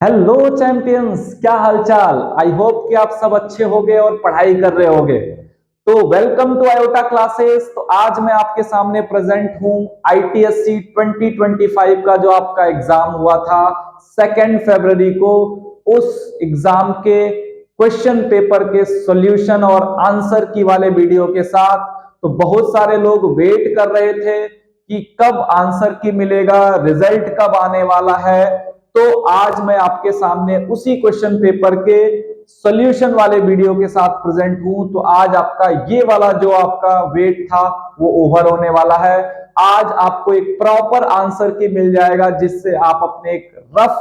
Hello champions, क्या हालचाल। I hope कि आप सब अच्छे होंगे और पढ़ाई कर रहे होंगे। तो वेलकम टू आयोटा क्लासेस। तो आज मैं आपके सामने प्रेजेंट हूं आईटीएससी 2025 का जो आपका एग्जाम हुआ था 2 फरवरी को। उस एग्जाम के क्वेश्चन पेपर के सॉल्यूशन और आंसर की वाले वीडियो के साथ। तो बहुत सारे लोग वेट कर रहे थे कि कब आंसर की मिलेगा, रिजल्ट कब आने वाला है। तो आज मैं आपके सामने उसी क्वेश्चन पेपर के सॉल्यूशन वाले वीडियो के साथ प्रेजेंट हूं। तो आज आपका ये वाला जो आपका वेट था वो ओवर होने वाला है। आज आपको एक प्रॉपर आंसर की मिल जाएगा जिससे आप अपने एक रफ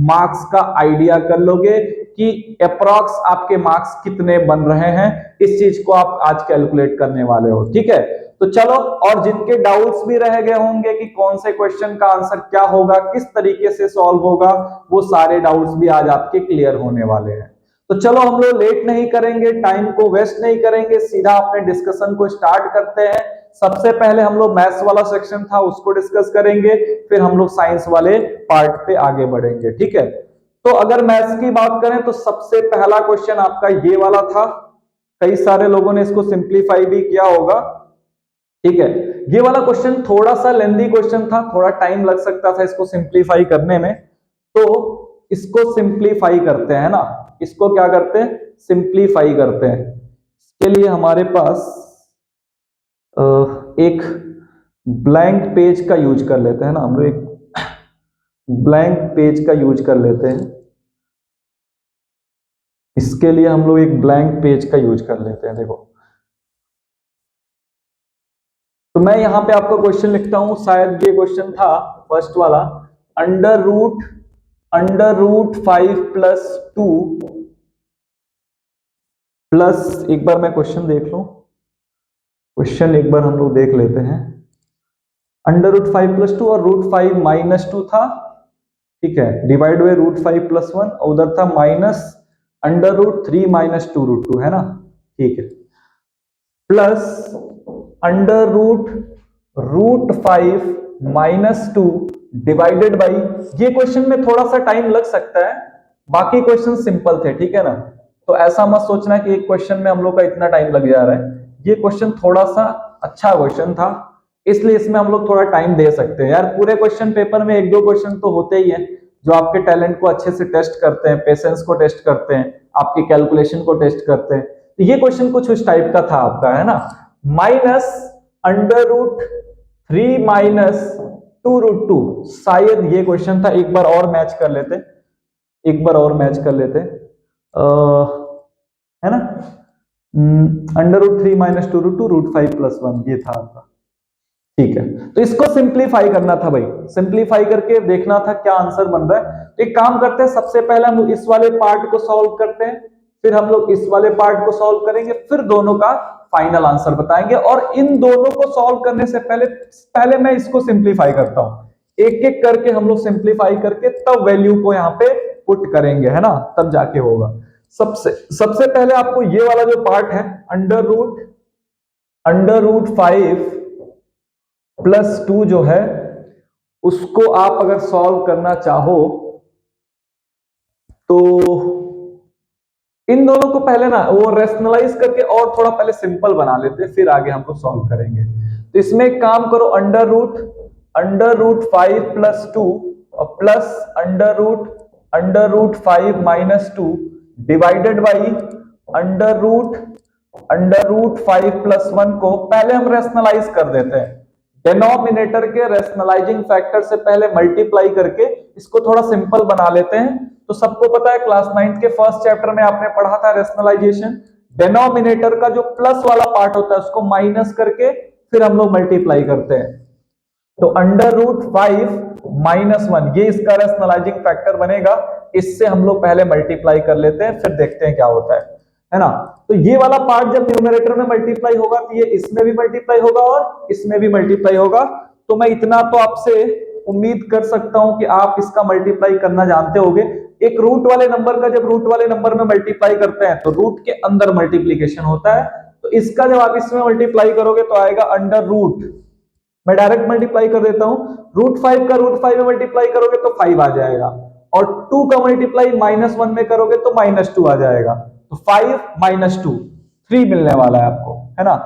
मार्क्स का आइडिया कर लोगे कि अप्रॉक्स आपके मार्क्स कितने बन रहे हैं। इस चीज को आप आज कैलकुलेट करने वाले हो, ठीक है। तो चलो, और जिनके डाउट्स भी रह गए होंगे कि कौन से क्वेश्चन का आंसर क्या होगा, किस तरीके से सॉल्व होगा, वो सारे डाउट्स भी आज आपके क्लियर होने वाले हैं। तो चलो, हम लोग लेट नहीं करेंगे, टाइम को वेस्ट नहीं करेंगे, सीधा अपने डिस्कशन को स्टार्ट करते हैं। सबसे पहले हम लोग मैथ्स वाला सेक्शन था उसको डिस्कस करेंगे, फिर हम लोग साइंस वाले पार्ट पे आगे बढ़ेंगे, ठीक है। तो अगर मैथ्स की बात करें तो सबसे पहला क्वेश्चन आपका ये वाला था। कई सारे लोगों ने इसको सिंप्लीफाई भी किया होगा, ठीक है। ये वाला क्वेश्चन थोड़ा सा लेंदी क्वेश्चन था, थोड़ा टाइम लग सकता था इसको सिंप्लीफाई करने में। तो इसको सिंप्लीफाई करते हैं ना, इसको क्या करते हैं, सिंप्लीफाई करते हैं। इसके लिए हमारे पास एक ब्लैंक पेज का यूज कर लेते हैं ना, हम लोग एक ब्लैंक पेज का यूज कर लेते हैं। इसके लिए हम लोग एक ब्लैंक पेज का यूज कर लेते हैं। देखो, तो मैं यहां पे आपको क्वेश्चन लिखता हूं, शायद ये क्वेश्चन था फर्स्ट वाला। अंडर रूट 5+2 प्लस, एक बार मैं क्वेश्चन देख लूं, क्वेश्चन एक बार हम लोग देख लेते हैं। अंडर रूट 5+2 और रूट 5 - 2 था, ठीक है। डिवाइड बाय रूट 5+1 और उधर था माइनस अंडर रूट 3 - 2 रूट 2, है ना, ठीक है। Plus under root 5 - 2 divided by, ये क्वेश्चन में थोड़ा सा टाइम लग सकता है, बाकी क्वेश्चन सिंपल थे, ठीक है ना। तो ऐसा मत सोचना कि एक क्वेश्चन में हम लोग का इतना टाइम लग जा रहा है। ये क्वेश्चन थोड़ा सा अच्छा क्वेश्चन था, इसलिए इसमें हम लोग थोड़ा टाइम दे सकते हैं। यार पूरे क्वेश्चन पेपर में एक दो क्वेश्चन तो होते ही हैं जो आपके टैलेंट को अच्छे से टेस्ट करते हैं, पेशेंस को टेस्ट करते हैं, आपकी कैलकुलेशन को टेस्ट करते हैं। तो ये क्वेश्चन कुछ उस टाइप का था आपका, है ना। माइनस अंडर रूट 3 - 2 रूट 2, शायद ये क्वेश्चन था। एक बार और मैच कर लेते, एक बार और मैच कर लेते, है ना। अंडर रूट 3 - 2 रूट 2 रूट 5+1 ये था आपका, ठीक है। तो इसको सिंप्लीफाई करना था भाई, सिंप्लीफाई करके देखना था क्या आंसर बन रहा है। तो एक काम करते हैं, सबसे पहले हम लोग इस वाले पार्ट को सॉल्व करते हैं, फिर हम लोग इस वाले पार्ट को सॉल्व करेंगे, फिर दोनों का फाइनल आंसर बताएंगे। और इन दोनों को सॉल्व करने से पहले पहले मैं इसको सिंप्लीफाई करता हूं, एक एक करके हम लोग सिंप्लीफाई करके तब वैल्यू को यहाँ पे पुट करेंगे, है ना, तब जाके होगा। सबसे सबसे पहले आपको ये वाला जो पार्ट है, अंडर रूट 5+2 जो है, उसको आप अगर सॉल्व करना चाहो तो इन दोनों को पहले ना वो रेशनलाइज करके और थोड़ा पहले सिंपल बना लेते हैं, फिर आगे हम लोग सॉल्व करेंगे। तो इसमें एक काम करो, अंडर रूट 5+2 और plus under root 5 - 2 divided by under root 5+1 को पहले हम रेशनलाइज कर देते हैं। डिनोमिनेटर के रेशनलाइजिंग फैक्टर से पहले मल्टीप्लाई करके इसको थोड़ा सिंपल बना लेते हैं। तो सबको पता है क्लास 9 के फर्स्ट चैप्टर में आपने पढ़ा था रेशनलाइजेशन, डिनोमिनेटर का जो प्लस वाला पार्ट होता है उसको माइनस करके फिर हम लोग मल्टीप्लाई करते हैं। तो अंडर रूट 5 - 1 ये इसका रेशनलाइजिंग फैक्टर बनेगा, इससे हम लोग पहले मल्टीप्लाई कर लेते हैं, फिर देखते हैं क्या होता है ना। तो ये वाला पार्ट जब न्यूमरेटर में मल्टीप्लाई होगा तो ये इसमें भी मल्टीप्लाई होगा और इसमें भी मल्टीप्लाई होगा। तो मैं इतना तो आपसे उम्मीद कर सकता हूं कि आप इसका मल्टीप्लाई करना जानते होगे। एक रूट वाले नंबर का जब रूट वाले नंबर में मल्टीप्लाई करते हैं तो रूट के अंदर मल्टीप्लीकेशन होता है। तो इसका जब आप इसमें मल्टीप्लाई करोगे तो आएगा अंडर रूट, मैं डायरेक्ट मल्टीप्लाई कर देता हूं, रूट 5 का रूट 5 में मल्टीप्लाई करोगे तो 5 आ जाएगा, और 2 का मल्टीप्लाई -1 में करोगे तो -2 आ जाएगा। तो 5 -2 3 मिलने वाला है आपको, है ना।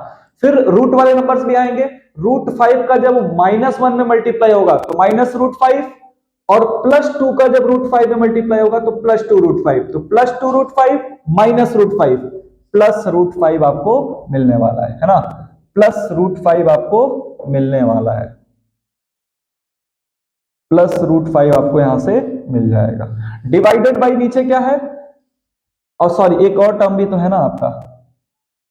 फिर रूट वाले नंबर्स भी आएंगे। √5 का जब -1 में मल्टीप्लाई होगा तो -√5, और +2 का जब √5 में मल्टीप्लाई होगा तो +2√5। तो +2√5 -√5 +√5 आपको मिलने वाला है ना। +√5 आपको मिलने वाला है, +√5 आपको यहां से मिल जाएगा। डिवाइडेड बाई नीचे क्या है, और सॉरी एक और टर्म भी तो है ना आपका,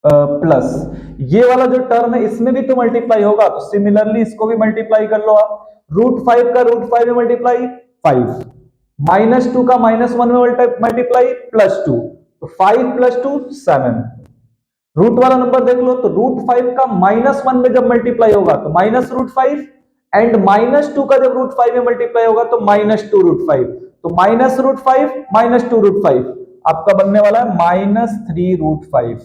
प्लस ये वाला जो टर्म है इसमें भी तो मल्टीप्लाई होगा, तो सिमिलरली इसको भी मल्टीप्लाई कर लो आप। √5 का √5 में मल्टीप्लाई 5, -2 का -1 में मल्टीप्लाई +2, तो 5 + 2 7। रूट वाला नंबर देख लो, तो √5 का -1 में जब मल्टीप्लाई होगा तो -√5, एंड -2 का जब √5 में मल्टीप्लाई होगा तो -2√5। तो -√5 -2√5 आपका बनने वाला है -3√5,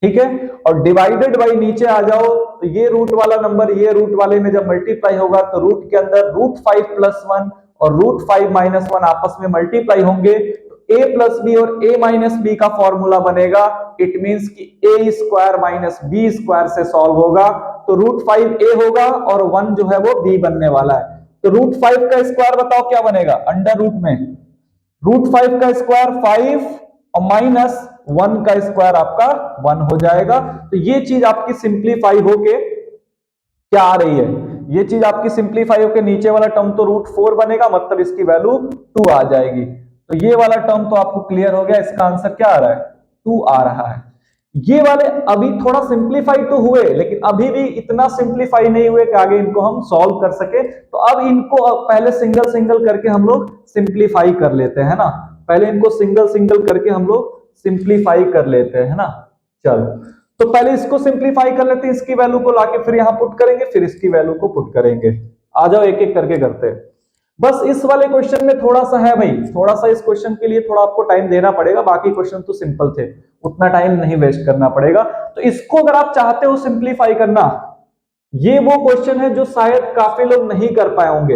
ठीक है। और डिवाइडेड बाई नीचे आ जाओ, तो ये रूट वाला नंबर ये रूट वाले में जब मल्टीप्लाई होगा तो रूट के अंदर √5 + 1 और √5 - 1 आपस में मल्टीप्लाई होंगे, तो a + b और a - b का फॉर्मूला बनेगा। इट मींस कि a² - b² से सॉल्व होगा, तो √5 a होगा और 1 जो है वो b बनने वाला है। तो √5 का स्क्वायर बताओ क्या बनेगा, अंडर रूट में √5 का स्क्वायर 5 और -1 का स्क्वायर आपका 1 हो जाएगा। तो ये चीज आपकी सिंप्लीफाई होके क्या आ रही है, ये चीज आपकी सिंप्लीफाई होके नीचे वाला टर्म तो √4 बनेगा, मतलब इसकी वैल्यू 2 आ जाएगी। तो ये वाला टर्म तो आपको क्लियर हो गया, इसका आंसर क्या आ रहा है, 2 आ रहा है। ये वाले अभी थोड़ा सिंप्लीफाई तो हुए, लेकिन अभी भी इतना सिंप्लीफाई नहीं हुए कि आगे इनको हम सॉल्व कर सके। तो अब इनको पहले सिंगल सिंगल करके हम लोग सिंप्लीफाई कर लेते हैं ना, पहले इनको सिंगल सिंगल करके हम लोग सिंप्लीफाई कर लेते हैं ना। चलो, तो पहले इसको सिंप्लीफाई कर लेते हैं, इसकी वैल्यू को लाके फिर यहां पुट करेंगे, फिर इसकी वैल्यू को पुट करेंगे। आ जाओ एक एक करके करते हैं। बस इस वाले क्वेश्चन में थोड़ा सा है भाई, थोड़ा सा इस क्वेश्चन के लिए थोड़ा आपको टाइम देना पड़ेगा, बाकी क्वेश्चन तो सिंपल थे, उतना टाइम नहीं वेस्ट करना पड़ेगा। तो इसको अगर आप चाहते हो सिंप्लीफाई करना, ये वो क्वेश्चन है जो शायद काफी लोग नहीं कर पाए होंगे।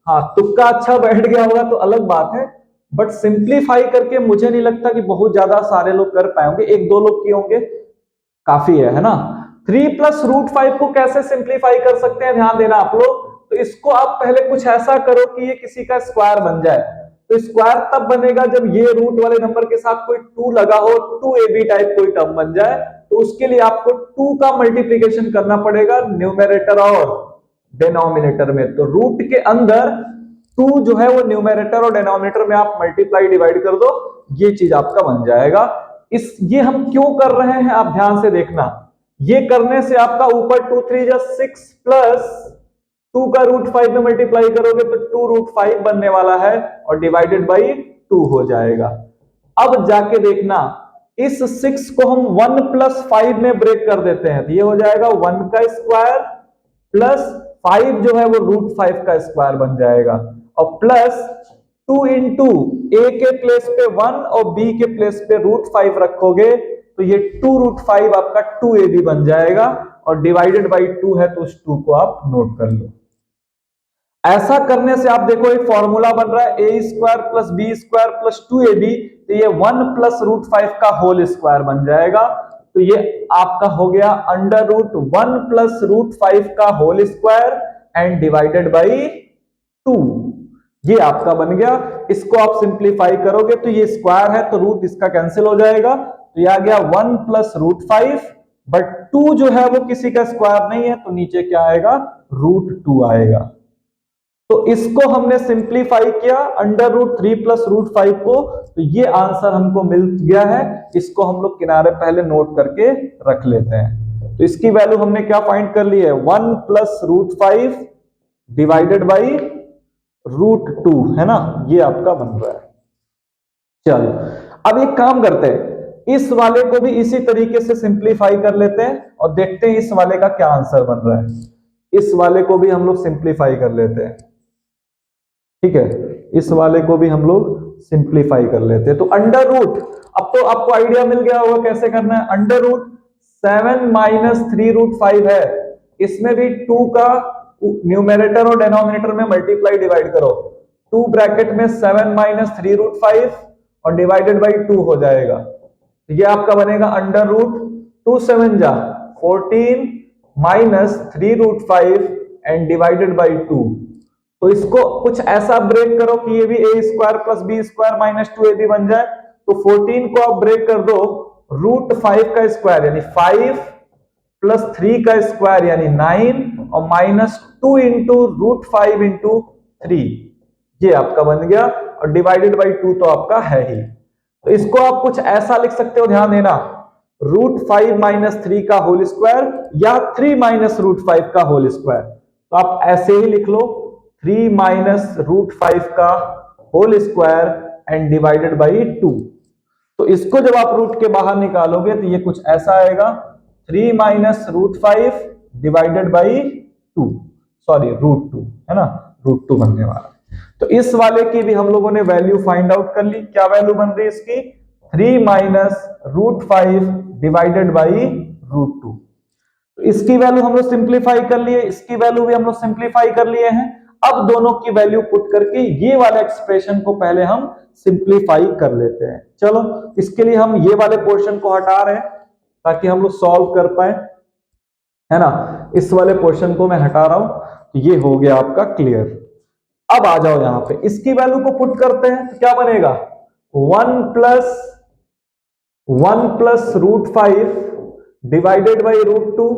हाँ, तुक्का अच्छा बैठ गया होगा तो अलग बात है, बट सिंप्लीफाई करके मुझे नहीं लगता कि बहुत ज्यादा सारे लोग कर पाए होंगे, 1-2 लोग किए होंगे, काफी है ना। 3 + √5 को कैसे सिंप्लीफाई कर सकते हैं, ध्यान देना आप लोग। तो इसको आप पहले कुछ ऐसा करो कि ये किसी का स्क्वायर बन जाए। तो स्क्वायर तब बनेगा जब ये रूट वाले नंबर के साथ कोई 2 लगा हो, 2ab टाइप कोई टर्म बन जाए। तो उसके लिए आपको 2 का मल्टीप्लीकेशन करना पड़ेगा न्यूमेरेटर और डिनोमिनेटर में। तो रूट के अंदर 2 जो है वो न्यूमेरेटर और डिनोमिनेटर में आप मल्टीप्लाई डिवाइड कर दो, ये चीज आपका बन जाएगा। ये हम क्यों कर रहे हैं आप ध्यान से देखना, ये करने से आपका ऊपर 2 3 जा 6 प्लस 2 का √5 में मल्टीप्लाई करोगे तो 2√5 बनने वाला है, और डिवाइडेड बाई 2 हो जाएगा। अब जाके देखना, इस 6 को हम 1 + 5 में ब्रेक कर देते हैं, तो ये हो जाएगा 1 का स्क्वायर प्लस 5 जो है वो √5 का स्क्वायर बन जाएगा, और प्लस 2 इंटू ए के प्लेस पे 1 और बी के प्लेस पे √5 रखोगे तो ये 2√5 आपका 2ab बन जाएगा, और डिवाइडेड बाई 2 है तो उस 2 को आप नोट कर लो। ऐसा करने से आप देखो एक फॉर्मूला बन रहा है a² + b² + 2ab, तो ये 1 + √5 का होल स्क्वायर बन जाएगा। तो ये आपका हो गया √1 + √5 का whole square and divided by 2, ये आपका बन गया। इसको आप सिंप्लीफाई करोगे तो ये स्क्वायर है तो रूट इसका कैंसिल हो जाएगा, तो ये आ गया 1 + √5, बट 2 जो है वो किसी का स्क्वायर नहीं है, तो नीचे क्या आएगा, √2 आएगा। तो इसको हमने सिंप्लीफाई किया √3 + √5 को, तो ये आंसर हमको मिल गया है। इसको हम लोग किनारे पहले नोट करके रख लेते हैं। तो इसकी वैल्यू हमने क्या फाइंड कर ली है, 1 + √5 डिवाइडेड बाई √2, है ना, ये आपका बन रहा है। चलो, अब एक काम करते हैं, इस वाले को भी इसी तरीके से सिंप्लीफाई कर लेते हैं और देखते हैं इस वाले का क्या आंसर बन रहा है। इस वाले को भी हम लोग सिंप्लीफाई कर लेते हैं, ठीक है, इस वाले को भी हम लोग सिंप्लीफाई कर लेते हैं। तो अंडर रूट, अब तो आपको आइडिया मिल गया होगा कैसे करना है। √7 - 3√5 है, इसमें भी 2 का न्यूमेरेटर और डिनोमिनेटर में मल्टीप्लाई डिवाइड करो, 2 ब्रैकेट में 7 माइनस 3 रूट 5 और डिवाइडेड बाई 2 हो जाएगा। तो ये आपका बनेगा अंडर रूट 2 7 जा 14 minus 3 root 5 and divided by 2। तो इसको कुछ ऐसा ब्रेक करो कि ये भी A square plus B square minus 2ab बन जाए। तो 14 को आप ब्रेक कर दो रूट 5 का स्क्वायर यानी 5 प्लस 3 का स्क्वायर यानी 9 और माइनस 2 इंटू रूट 5 इंटू 3, ये आपका बन गया। और डिवाइडेड बाई 2 तो आपका है ही। तो इसको आप कुछ ऐसा लिख सकते हो, ध्यान देना, रूट 5 माइनस 3 का होल स्क्वायर या 3 माइनस रूट 5 का होल स्क्वायर। तो आप ऐसे ही लिख लो 3 माइनस रूट 5 का whole square and divided by 2। तो इसको जब आप रूट के बाहर निकालोगे तो ये कुछ ऐसा आएगा 3 minus root 5 divided by 2, sorry root 2 है ना, रूट 2 बनने वाला। तो इस वाले की भी हम लोगों ने वैल्यू फाइंड आउट कर ली। क्या वैल्यू बन रही है इसकी? 3 minus root 5 divided by root 2। तो इसकी वैल्यू हम लोग सिंप्लीफाई कर लिए, इसकी वैल्यू भी हम लोग सिंप्लीफाई कर लिए हैं। अब दोनों की वैल्यू पुट करके ये वाले एक्सप्रेशन को पहले हम सिंप्लीफाई कर लेते हैं। चलो इसके लिए हम ये वाले पोर्शन को हटा रहे हैं ताकि हम लोग सॉल्व कर पाए, है ना। इस वाले पोर्शन को मैं हटा रहा हूं। ये हो गया आपका क्लियर। अब आ जाओ यहां पे, इसकी वैल्यू को पुट करते हैं तो क्या बनेगा? 1 plus root 5 divided by root 2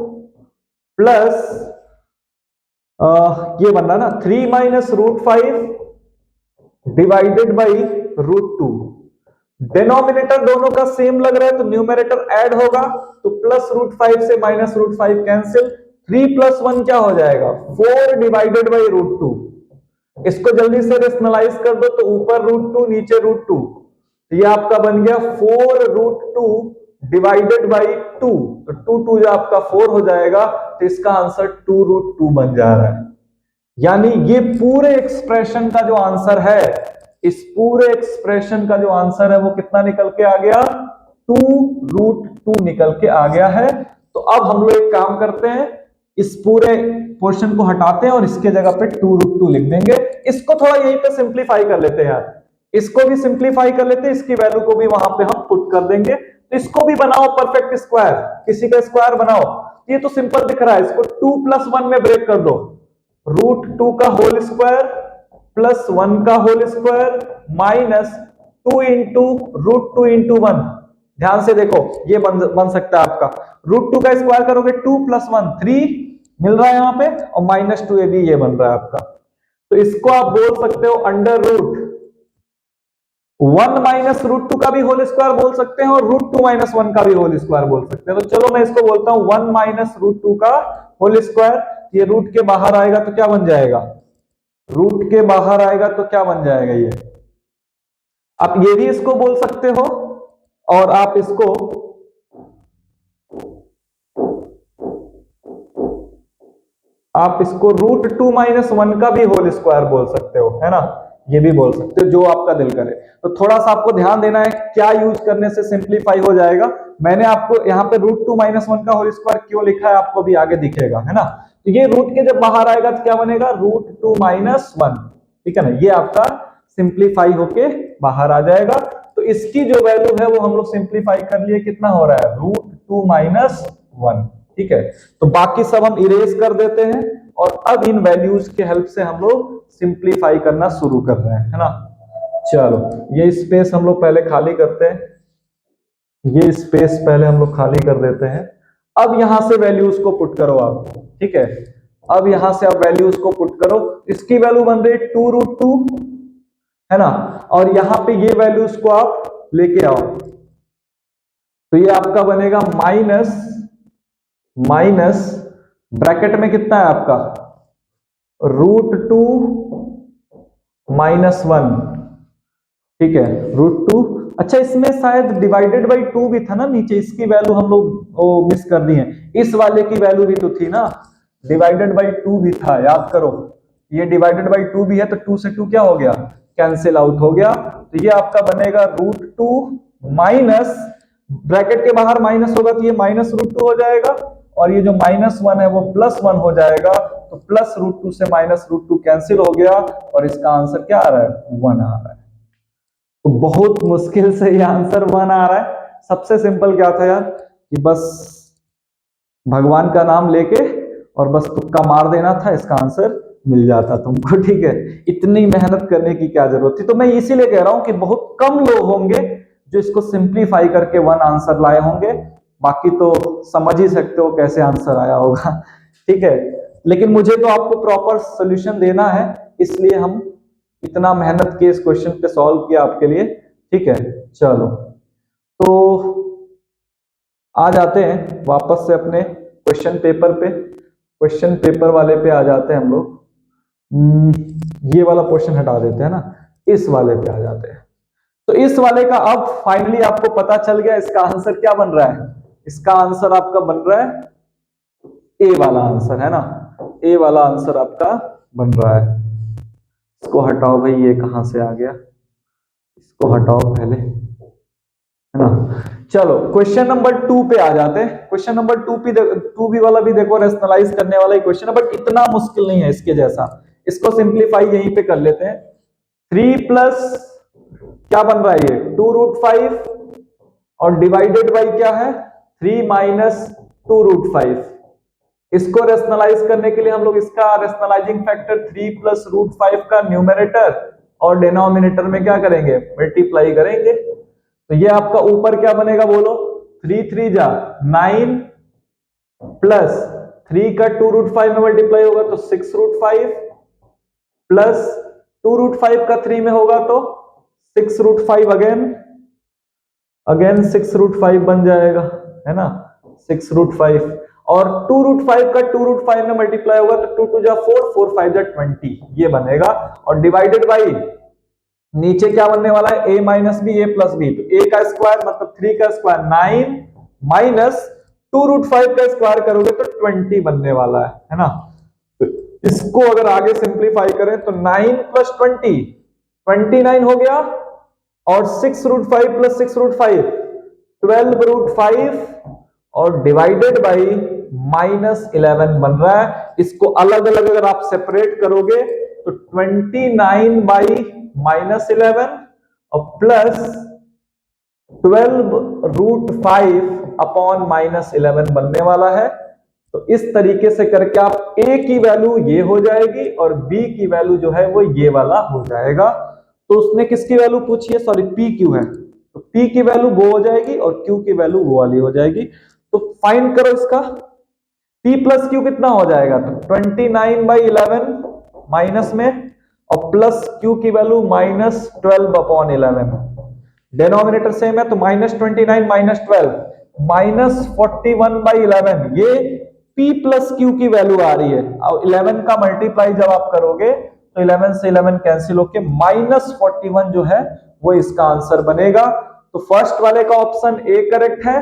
plus ये बन रहा ना 3 minus root 5 divided by root 2। Denominator दोनों का सेम लग रहा है तो न्यूमरेटर ऐड होगा, तो प्लस रूट 5 से माइनस रूट 5 कैंसिल। 3 प्लस 1 क्या हो जाएगा? 4 डिवाइडेड बाई रूट 2। इसको जल्दी से रेशनलाइज कर दो तो ऊपर रूट 2 नीचे रूट 2, तो ये आपका बन गया 4 रूट 2 डिवाइडेड बाई 2। तो 2 2 जो आपका 4 हो जाएगा, तो इसका आंसर 2 रूट 2 बन जा रहा है। यानी ये पूरे एक्सप्रेशन का जो आंसर है, इस पूरे एक्सप्रेशन का जो आंसर है वो कितना निकल के आ गया? 2 रूट 2 निकल के आ गया है। तो अब हम लोग एक काम करते हैं, इस पूरे पोर्शन को हटाते हैं और इसके जगह पे 2 रूट 2 लिख देंगे। इसको थोड़ा यहीं पे सिंप्लीफाई कर लेते हैं यार, इसको भी सिंप्लीफाई कर लेते हैं, इसकी वैल्यू को भी वहां पे हम पुट कर देंगे। तो इसको भी बनाओ परफेक्ट स्क्वायर, किसी का स्क्वायर बनाओ। ये तो सिंपल दिख रहा है, इसको 2 प्लस 1 में ब्रेक कर दो, रूट 2 का होल स्क्वायर प्लस 1 का whole square minus 2 into root 2 into 1। ध्यान से देखो, ये बन सकता है आपका रूट 2 का स्क्वायर करोगे 2 प्लस 1 3 मिल रहा है यहां पे, और माइनस 2ab ये बन रहा है आपका। तो इसको आप बोल सकते हो अंडर रूट 1 माइनस रूट 2 का भी होल स्क्वायर बोल सकते हैं और रूट 2 माइनस 1 का भी होल स्क्वायर बोल सकते हैं। तो चलो मैं इसको बोलता हूं 1 माइनस रूट 2 का होल स्क्वायर। ये रूट के बाहर आएगा तो क्या बन जाएगा? रूट के बाहर आएगा तो क्या बन जाएगा? ये आप ये भी इसको बोल सकते हो और आप इसको रूट 2 माइनस 1 का भी होल स्क्वायर बोल सकते हो, है ना। ये भी बोल सकते हो, जो आपका दिल करे। तो थोड़ा सा आपको ध्यान देना है क्या यूज करने से सिंप्लीफाई हो जाएगा। मैंने आपको यहाँ पे रूट 2 माइनस 1 का होल स्क्वायर क्यों लिखा है आपको भी आगे दिखेगा, है ना। तो ये रूट के जब बाहर आएगा तो क्या बनेगा? रूट 2 माइनस 1, ठीक है ना। ये आपका सिंप्लीफाई होके बाहर आ जाएगा। तो इसकी जो वैल्यू है वो हम लोग सिंप्लीफाई कर लिए, कितना हो रहा है? रूट 2 माइनस 1, ठीक है। तो बाकी सब हम इरेज कर देते हैं और अब इन वैल्यूज के हेल्प से हम लोग सिंप्लीफाई करना शुरू कर रहे हैं, है ना। चलो ये स्पेस हम लोग पहले खाली करते हैं, ये स्पेस पहले हम लोग खाली कर देते हैं। अब यहां से वैल्यूज को पुट करो आप, ठीक है। अब यहां से आप वैल्यूज को पुट करो, इसकी वैल्यू बन रही है 2 रूट 2, है ना। और यहां पे ये वैल्यूज को आप लेके आओ तो ये आपका बनेगा माइनस ब्रैकेट में कितना है आपका? रूट 2 माइनस 1, ठीक है, रूट 2। अच्छा इसमें शायद डिवाइडेड बाई 2 भी था ना नीचे, इसकी वैल्यू हम लोग मिस कर दी है। इस वाले की वैल्यू भी तो थी ना, डिवाइडेड बाई 2 भी था, याद करो। ये डिवाइडेड बाई 2 भी है तो 2 से 2 क्या हो गया? कैंसिल आउट हो गया। तो ये आपका बनेगा रूट 2 माइनस, ब्रैकेट के बाहर माइनस होगा तो ये माइनस रूट 2 हो जाएगा, और ये जो -1 है वो +1 हो जाएगा, तो +√2 से -√2 कैंसिल हो गया और इसका आंसर क्या आ रहा है, 1 आ रहा है। तो बहुत मुश्किल से ये आंसर 1 आ रहा है। सबसे सिंपल क्या था यार कि बस भगवान का नाम लेके और बस तुक्का मार देना था, इसका आंसर मिल जाता तुमको, ठीक है। इतनी मेहनत करने की क्या जरूरत थी। तो मैं इसीलिए कह रहा हूं कि बहुत कम लोग होंगे जो इसको सिंप्लीफाई करके 1 आंसर लाए होंगे, बाकी तो समझ ही सकते हो कैसे आंसर आया होगा, ठीक है। लेकिन मुझे तो आपको प्रॉपर सोल्यूशन देना है, इसलिए हम इतना मेहनत किए इस क्वेश्चन पे सॉल्व किया आपके लिए, ठीक है। चलो तो आ जाते हैं वापस से अपने क्वेश्चन पेपर पे। क्वेश्चन पेपर वाले पे आ जाते हैं हम लोग। ये वाला क्वेश्चन हटा देते हैं ना, इस वाले पे आ जाते हैं। तो इस वाले का अब फाइनली आपको पता चल गया इसका आंसर क्या बन रहा है। इसका आंसर आपका बन रहा है ए वाला आंसर, है ना। ए वाला आंसर आपका बन रहा है। इसको हटाओ भाई, ये कहां से आ गया, इसको हटाओ पहले, है ना। चलो क्वेश्चन नंबर 2 पे आ जाते हैं। क्वेश्चन नंबर 2 भी वाला भी देखो रेशनलाइज करने वाला ही क्वेश्चन है, बट इतना मुश्किल नहीं है इसके जैसा। इसको सिंप्लीफाई यहीं पे कर लेते हैं। 3 प्लस क्या बन रहा है ये 2√5 और डिवाइडेड बाई क्या है 3 माइनस 2√5। इसको रेशनलाइज करने के लिए हम लोग इसका रेशनलाइजिंग फैक्टर 3 प्लस √5 का न्यूमरेटर और डिनोमिनेटर में क्या करेंगे, मल्टीप्लाई करेंगे। तो ये आपका ऊपर क्या बनेगा बोलो, 3 3 जा 9 प्लस 3 का 2√5 में मल्टीप्लाई होगा तो 6√5 प्लस 2√5 का 3 में होगा तो 6√5 अगेन 6√5 बन जाएगा, है ना। 6√5 और 2√5 का 2√5 में मल्टीप्लाई होगा तो 2 2 जा 4 4 5 जा 20 ये बनेगा। और डिवाइडेड बाई नीचे क्या बनने वाला है, a minus b a plus b. तो a का स्क्वायर मतलब 3 का स्क्वायर 9 माइनस 2√5 का स्क्वायर करोगे तो 20 बनने वाला है ना। तो इसको अगर आगे सिंप्लीफाई करें तो 9 प्लस 20 29 हो गया और 6√5 प्लस 6√5 12√5 और डिवाइडेड बाई -11 बन रहा है। इसको अलग अलग अगर आप सेपरेट करोगे तो 29 बाई -11 और प्लस 12√5 अपॉन -11 बनने वाला है। तो इस तरीके से करके आप a की वैल्यू ये हो जाएगी और b की वैल्यू जो है वो ये वाला हो जाएगा। तो उसने किसकी वैल्यू पूछी है, सॉरी p क्यू है, तो p की वैल्यू वो हो जाएगी और q की वैल्यू वो वाली हो जाएगी। तो फाइंड करो इसका p प्लस क्यू कितना हो जाएगा, तो 29/11 माइनस में और प्लस q की वैल्यू -12/11। डिनोमिनेटर सेम है तो -29 -12 -41/11 ये p प्लस q की वैल्यू आ रही है। और 11 का मल्टीप्लाई जब आप करोगे तो 11 से 11 कैंसिल होके -41 जो है वो इसका आंसर बनेगा। तो फर्स्ट वाले का ऑप्शन ए करेक्ट है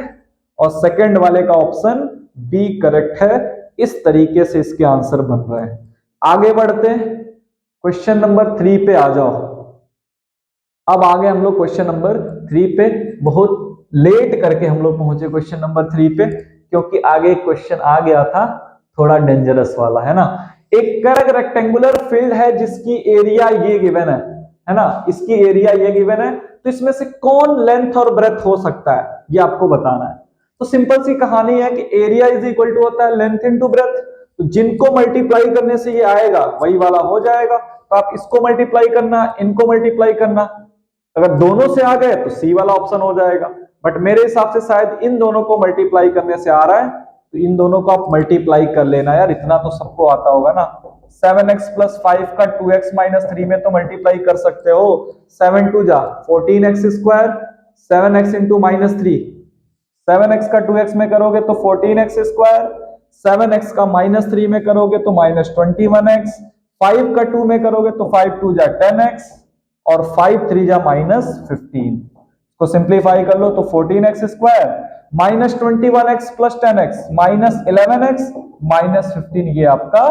और सेकंड वाले का ऑप्शन बी करेक्ट है। इस तरीके से इसके आंसर बन रहे हैं। आगे बढ़ते हैं, क्वेश्चन नंबर 3 पे आ जाओ। अब आगे हम लोग क्वेश्चन नंबर 3 पे, बहुत लेट करके हम लोग पहुंचे क्वेश्चन नंबर 3 पे, क्योंकि आगे क्वेश्चन आ गया था थोड़ा डेंजरस वाला, है ना। एक कर्व रेक्टेंगुलर फील्ड है जिसकी एरिया ये गिवन है ना, इसकी एरिया ये गिवन है। तो इसमें से कौन लेंथ और ब्रेथ हो सकता है ये आपको बताना है। तो सिंपल सी कहानी है कि एरिया इज इक्वल टू होता है लेंथ इनटू ब्रेथ। तो जिनको मल्टीप्लाई करने से ये आएगा वही वाला हो जाएगा। तो आप इसको मल्टीप्लाई करना, इनको मल्टीप्लाई करना, अगर दोनों से आ गए तो सी वाला ऑप्शन हो जाएगा। बट मेरे हिसाब से शायद इन दोनों को मल्टीप्लाई करने से आ रहा है, तो इन दोनों को आप मल्टीप्लाई कर लेना यार, इतना तो सबको आता होगा ना। 7x प्लस 5 का 2x माइनस 3 में तो मल्टीप्लाई कर सकते हो। 7 2 जा 14x square, 7x into -3, 7x का 2x में करोगे तो 14x स्क्वायर, 7x का -3 में करोगे तो -21x, 5 का 2 में करोगे तो 5 2 जा 10x और 5 3 जा -15। को सिंप्लीफाई कर लो तो 14x square -21x plus 10x -11x -15 ये आपका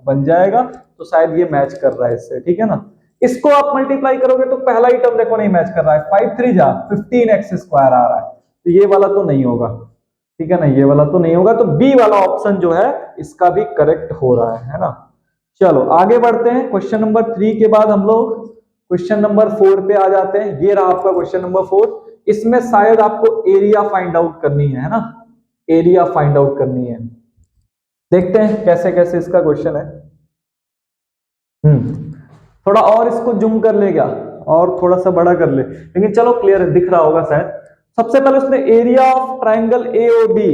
बन जाएगा। तो शायद ये मैच कर रहा है इससे, ठीक है ना। इसको आप मल्टीप्लाई करोगे तो पहला ही टर्म देखो नहीं मैच कर रहा है, 5 3 जा 15x स्क्वायर आ रहा है, तो ये वाला तो नहीं होगा। ठीक है ना, ये वाला तो नहीं होगा, तो बी वाला ऑप्शन जो है इसका भी करेक्ट हो रहा है ना। चलो आगे बढ़ते हैं, क्वेश्चन नंबर 3 के बाद हम लोग क्वेश्चन नंबर 4 पे आ जाते हैं। ये रहा आपका क्वेश्चन नंबर 4। इसमें शायद आपको एरिया फाइंड आउट करनी है ना, एरिया फाइंड आउट करनी है। देखते हैं कैसे कैसे इसका क्वेश्चन है। थोड़ा और इसको जूम कर ले क्या, और थोड़ा सा बड़ा कर ले, लेकिन चलो क्लियर है, दिख रहा होगा शायद। सबसे पहले उसने area of triangle A O B,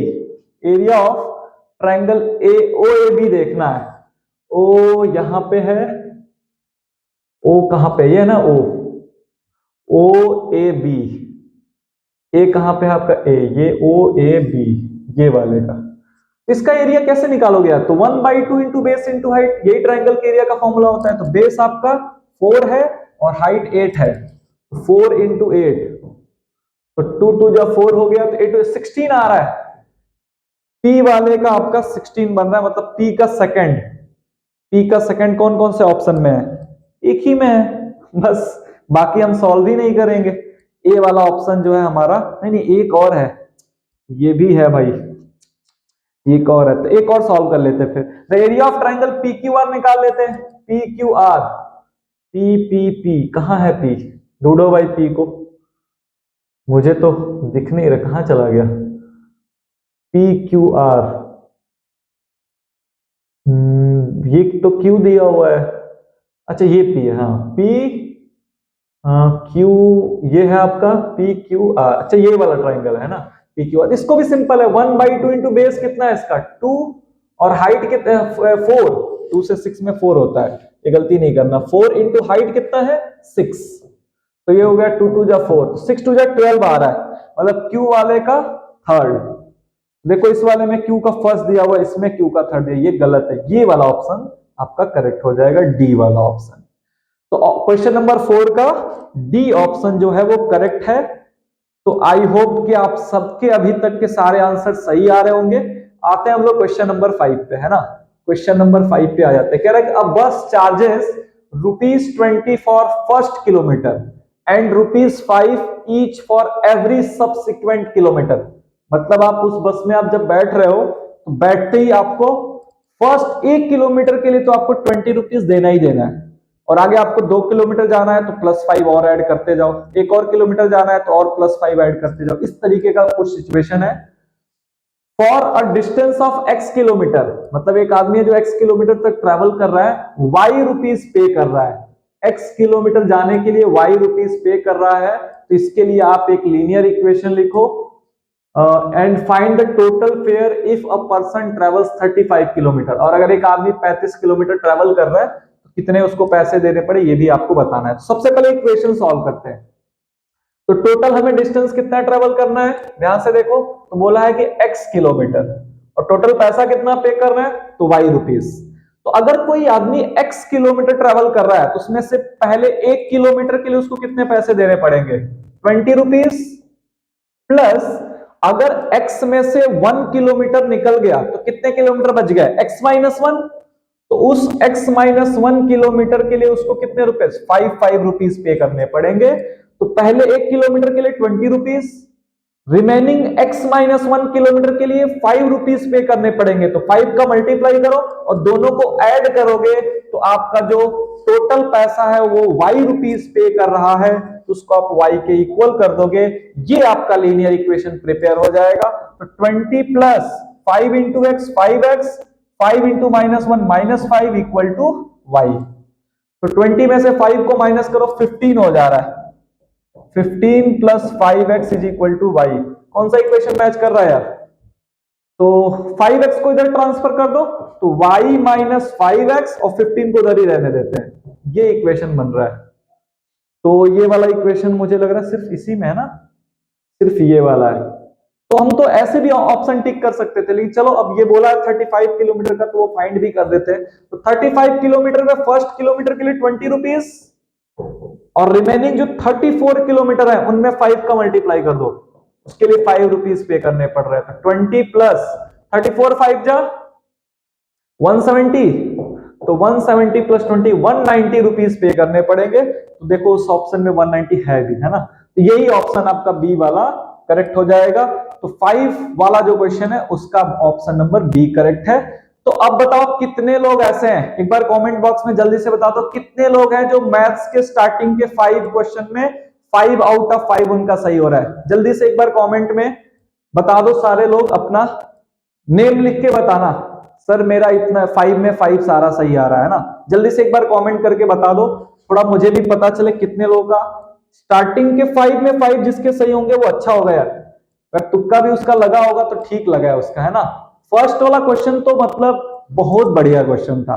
area of triangle A O A B देखना है। ओ यहां पे है, ओ कहां पे, ये है ना ओ, ओ ए बी, ए कहां पे है आपका ए, ये ओ ए बी, ये वाले का। इसका एरिया कैसे निकालोगे यार, तो 1/2 इंटू बेस इंटू हाइट, यही ट्राइंगल के एरिया का फॉर्मूला होता है। तो बेस आपका 4 है और हाइट 8 है, 4 इंटू 8, तो 2 2 जब 4 हो गया, तो 8 16 आ रहा है। पी वाले का आपका 16 बन रहा है, मतलब पी का सेकंड, पी का सेकंड कौन कौन से ऑप्शन में है, एक ही में है बस, बाकी हम सॉल्व ही नहीं करेंगे। ए वाला ऑप्शन जो है हमारा, नहीं नहीं एक और है, ये भी है भाई, एक और है, तो एक और सॉल्व कर लेते हैं। फिर the area of triangle P Q are निकाल लेते हैं। P Q are, P P P कहां है पी, ढूंढो भाई पी को, मुझे तो दिख नहीं रहा, कहां चला गया पी क्यू आर। ये तो क्यू दिया हुआ है, अच्छा ये पी है, हाँ पी क्यू, ये है आपका पी क्यू आर, अच्छा ये वाला ट्राइंगल है ना पी क्यू आर। इसको भी सिंपल है, 1/2 इंटू बेस कितना है इसका 2, और हाइट कितना 4, 2 से 6 में 4 होता है, ये गलती नहीं करना, 4 इंटू हाइट कितना है 6, तो ये हो गया 2 2 जा 4, 6 2 जा 12 आ रहा है, मतलब क्यू वाले का थर्ड। देखो इस वाले में क्यू का फर्स्ट दिया हुआ, इसमें क्यू का थर्ड दिया, ये गलत है, ये वाला ऑप्शन आपका करेक्ट हो जाएगा, डी वाला ऑप्शन। तो क्वेश्चन नंबर 4 का डी ऑप्शन जो है वो करेक्ट है। तो आई होप कि आप सबके अभी तक के सारे आंसर सही आ रहे होंगे। आते हैं हम लोग क्वेश्चन नंबर 5 पे, है ना। क्वेश्चन नंबर 5 पे आ जाते हैं। कह रहा है कि अ बस charges ₹20 for first kilometre and ₹5 each for every subsequent kilometre. मतलब आप उस बस में आप जब बैठ रहे हो, तो बैठते ही आपको फर्स्ट 1 किलोमीटर के लिए तो आपको ₹20 देना ही देना है, और आगे आपको 2 किलोमीटर जाना है तो +5 और ऐड करते जाओ, एक और किलोमीटर जाना है तो और +5 ऐड करते जाओ। इस तरीके का कुछ सिचुएशन है। For a distance of x kilometre, मतलब एक आदमी है जो x किलोमीटर तक ट्रेवल कर रहा है, y रुपीस पे कर रहा है, x किलोमीटर जाने के लिए y रुपीस पे कर रहा है। तो इसके लिए आप एक लीनियर इक्वेशन लिखो, and find the total fair if a person travels 35 kilometre. और अगर एक आदमी 35 किलोमीटर ट्रेवल कर रहा है तो कितने उसको पैसे देने पड़े, ये भी आपको बताना है। तो सबसे पहले इक्वेशन सॉल्व करते हैं। तो टोटल हमें डिस्टेंस कितना ट्रेवल करना है, ध्यान से देखो, तो बोला है कि x किलोमीटर, और टोटल पैसा कितना पे करना है, तो y रुपीस। तो अगर कोई आदमी x किलोमीटर ट्रेवल कर रहा है, तो उसमें से पहले 1 किलोमीटर के लिए उसको कितने पैसे देने पड़ेंगे, 20 रुपीस, प्लस अगर x में से 1 किलोमीटर निकल गया तो कितने किलोमीटर बच गए, x-1, तो उस x-1 किलोमीटर के लिए उसको कितने रुपए, 5 रुपीस पे करने पड़ेंगे। तो पहले 1 किलोमीटर के लिए 20 रुपीस, रिमेनिंग x-1 किलोमीटर के लिए 5 रुपीस पे करने पड़ेंगे। तो 5 का मल्टीप्लाई करो और दोनों को ऐड करोगे, तो आपका जो टोटल पैसा है वो y रुपीस पे कर रहा है, तो उसको आप y के इक्वल कर दोगे, ये आपका लीनियर इक्वेशन प्रिपेयर हो जाएगा। तो 20 plus 5 into x 5x, 5 into -1 -5 equal to y। तो 20 में से 5 को माइनस करो, 15 हो जा रहा है, 15 plus 5x is equal to y। कौन सा इक्वेशन मैच कर रहा है यार, तो 5x को इधर ट्रांसफर कर दो, तो y माइनस 5x और 15 को इधर ही रहने देते हैं, ये इक्वेशन बन रहा है। तो ये वाला इक्वेशन मुझे लग रहा है सिर्फ इसी में है ना, सिर्फ ये वाला है। तो हम तो ऐसे भी ऑप्शन टिक कर सकते थे, लेकिन चलो अब ये बोला है 35 किलोमीटर का, तो वो फाइंड भी कर देते हैं। तो 35 किलोमीटर में फर्स्ट किलोमीटर के लिए 20 रुपीस, और रिमेनिंग जो 34 किलोमीटर है उनमें 5 का मल्टीप्लाई कर दो, उसके लिए 5 रुपीस पे करने पड़ रहे हैं। तो 20 प्लस 34 5 जा 170, तो 170 प्लस 20 190 रुपीस पे करने पड़ेंगे। तो देखो उस ऑप्शन में 190 है भी, है ना। तो यही ऑप्शन आपका बी वाला करेक्ट हो जाएगा। तो 5 वाला जो क्वेश्चन है उसका ऑप्शन नंबर बी करेक्ट है। तो अब बताओ कितने लोग ऐसे हैं, एक बार कमेंट बॉक्स में जल्दी से बता दो कितने लोग हैं जो मैथ्स के स्टार्टिंग के 5 क्वेश्चन में 5 आउट ऑफ 5 उनका सही हो रहा है। जल्दी से एक बार कमेंट में बता दो सारे लोग, अपना नेम लिख के बताना, सर मेरा इतना 5 में 5 सारा सही आ रहा है ना। जल्दी से एक बार कमेंट करके बता दो, थोड़ा मुझे भी पता चले कितने लोगों का स्टार्टिंग के 5 में 5 जिसके सही होंगे वो अच्छा होगा यार। अगर तुक्का भी उसका लगा होगा तो ठीक लगा है उसका, है ना। फर्स्ट वाला क्वेश्चन तो मतलब बहुत बढ़िया क्वेश्चन था।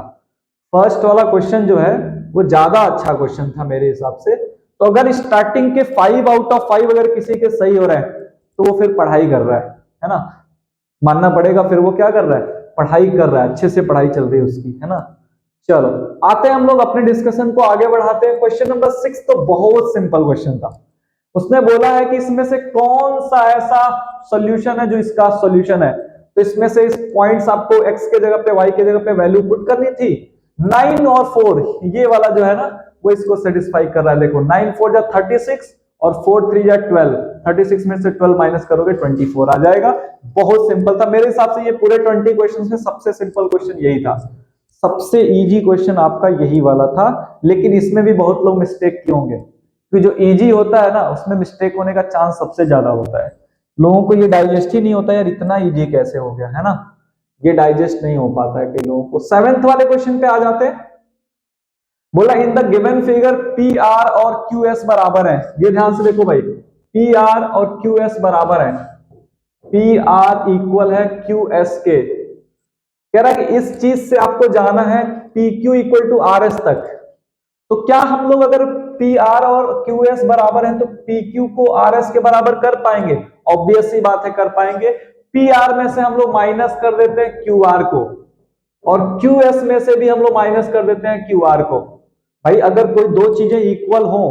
फर्स्ट वाला क्वेश्चन जो है वो ज्यादा अच्छा क्वेश्चन था मेरे हिसाब से। तो अगर स्टार्टिंग के 5 आउट ऑफ 5 अगर किसी के सही हो रहे हैं तो वो फिर पढ़ाई कर रहा है ना, मानना पड़ेगा। फिर वो क्या कर रहा है, पढ़ाई कर रहा है, अच्छे से पढ़ाई चल रही है उसकी, है ना। चलो आते हैं हम लोग अपने डिस्कशन को आगे बढ़ाते हैं। क्वेश्चन नंबर 6 तो बहुत सिंपल क्वेश्चन था। उसने बोला है कि इसमें से कौन सा ऐसा सॉल्यूशन है जो इसका सॉल्यूशन है। तो इसमें से इस पॉइंट्स आपको x के जगह पे y के जगह पे वैल्यू पुट करनी थी। 9 और 4 ये वाला जो है ना वो इसको सेटिस्फाई कर रहा है। देखो 9 4 जा 36 और 4 3 जा 12, 36 में से 12 माइनस करोगे 24 आ जाएगा। बहुत सिंपल था मेरे हिसाब से, ये पूरे 20 क्वेश्चन में सबसे सिंपल क्वेश्चन यही था, सबसे इजी क्वेश्चन आपका यही वाला था। लेकिन इसमें भी बहुत लोग मिस्टेक किए होंगे, क्योंकि जो इजी होता है ना उसमें मिस्टेक होने का चांस सबसे ज्यादा होता है। लोगों को ये डाइजेस्ट ही नहीं होता यार, इतना इजी कैसे हो गया, है ना। ये डाइजेस्ट नहीं हो पाता है कई लोगों को। 7th वाले क्वेश्चन पे आ जाते हैं। बोला इन the given figure P R और क्यू एस बराबर है। ये ध्यान से देखो भाई, पी आर और क्यू एस बराबर है, पी आर इक्वल है क्यू एस के। कह रहा है कि इस चीज से आपको जाना है P Q equal to R S तक। तो क्या हम लोग अगर पी आर और क्यू एस बराबर है तो पी क्यू को आर एस के बराबर कर पाएंगे? ऑब्वियस सी बात है कर पाएंगे। पी आर में से हम लोग माइनस कर देते हैं क्यू आर को, और क्यू एस में से भी हम लोग माइनस कर देते हैं क्यू आर को। भाई अगर कोई दो चीजें इक्वल हो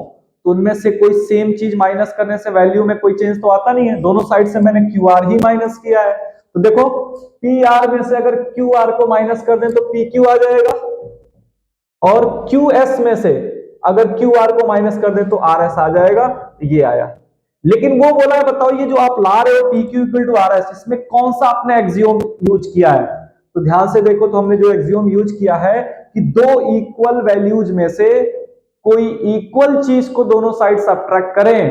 तो उनमें से कोई सेम चीज माइनस करने से वैल्यू में कोई चेंज तो आता नहीं है। दोनों साइड से मैंने क्यू आर ही माइनस किया है। तो देखो पी आर में से अगर क्यू आर को माइनस कर दें तो पी क्यू आ जाएगा, और क्यू एस में से अगर क्यू आर को माइनस कर दें तो आर एस आ जाएगा। ये आया। लेकिन वो बोला है बताओ ये जो आप ला रहे हो P Q equal to R S, इसमें कौन सा आपने एक्सियोम यूज किया है? तो ध्यान से देखो, तो हमने जो एक्सियोम यूज किया है कि दो इक्वल वैल्यूज में से कोई इक्वल चीज को दोनों साइड सब्ट्रैक्ट करें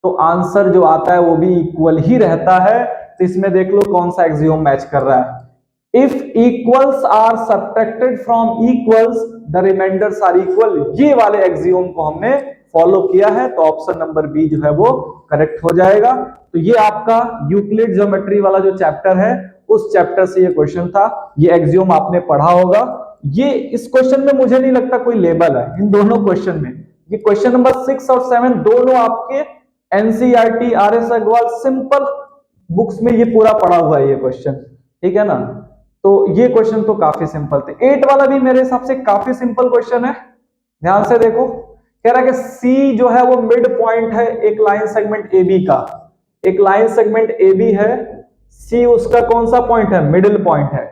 तो आंसर जो आता है वो भी इक्वल ही रहता है। तो इसमें देख लो कौन सा एक्सियोम मैच कर रहा है। If equals are subtracted from equals the remainders are equal, ये वाले एक्सियोम को हमने फॉलो किया है। तो ऑप्शन नंबर बी जो है वो करेक्ट हो जाएगा। तो ये आपका यूक्लिड ज्योमेट्री वाला जो चैप्टर है उस चैप्टर से ये क्वेश्चन था। ये एक्सियोम आपने पढ़ा होगा। ये इस क्वेश्चन में मुझे नहीं लगता कोई लेबल है इन दोनों क्वेश्चन में। ये क्वेश्चन नंबर 6 और 7 दोनों आपके NCERT R S Aggarwal simple books में ये पूरा पढ़ा हुआ है ये क्वेश्चन, ठीक है ना। तो ये क्वेश्चन तो काफी सिंपल थे। 8 वाला भी मेरे हिसाब से काफी सिंपल क्वेश्चन है। ध्यान से देखो, कह रहा है कि सी जो है वो मिड पॉइंट है एक लाइन सेगमेंट ए बी का। एक लाइन सेगमेंट ए बी है, सी उसका कौन सा पॉइंट है? मिडिल पॉइंट है।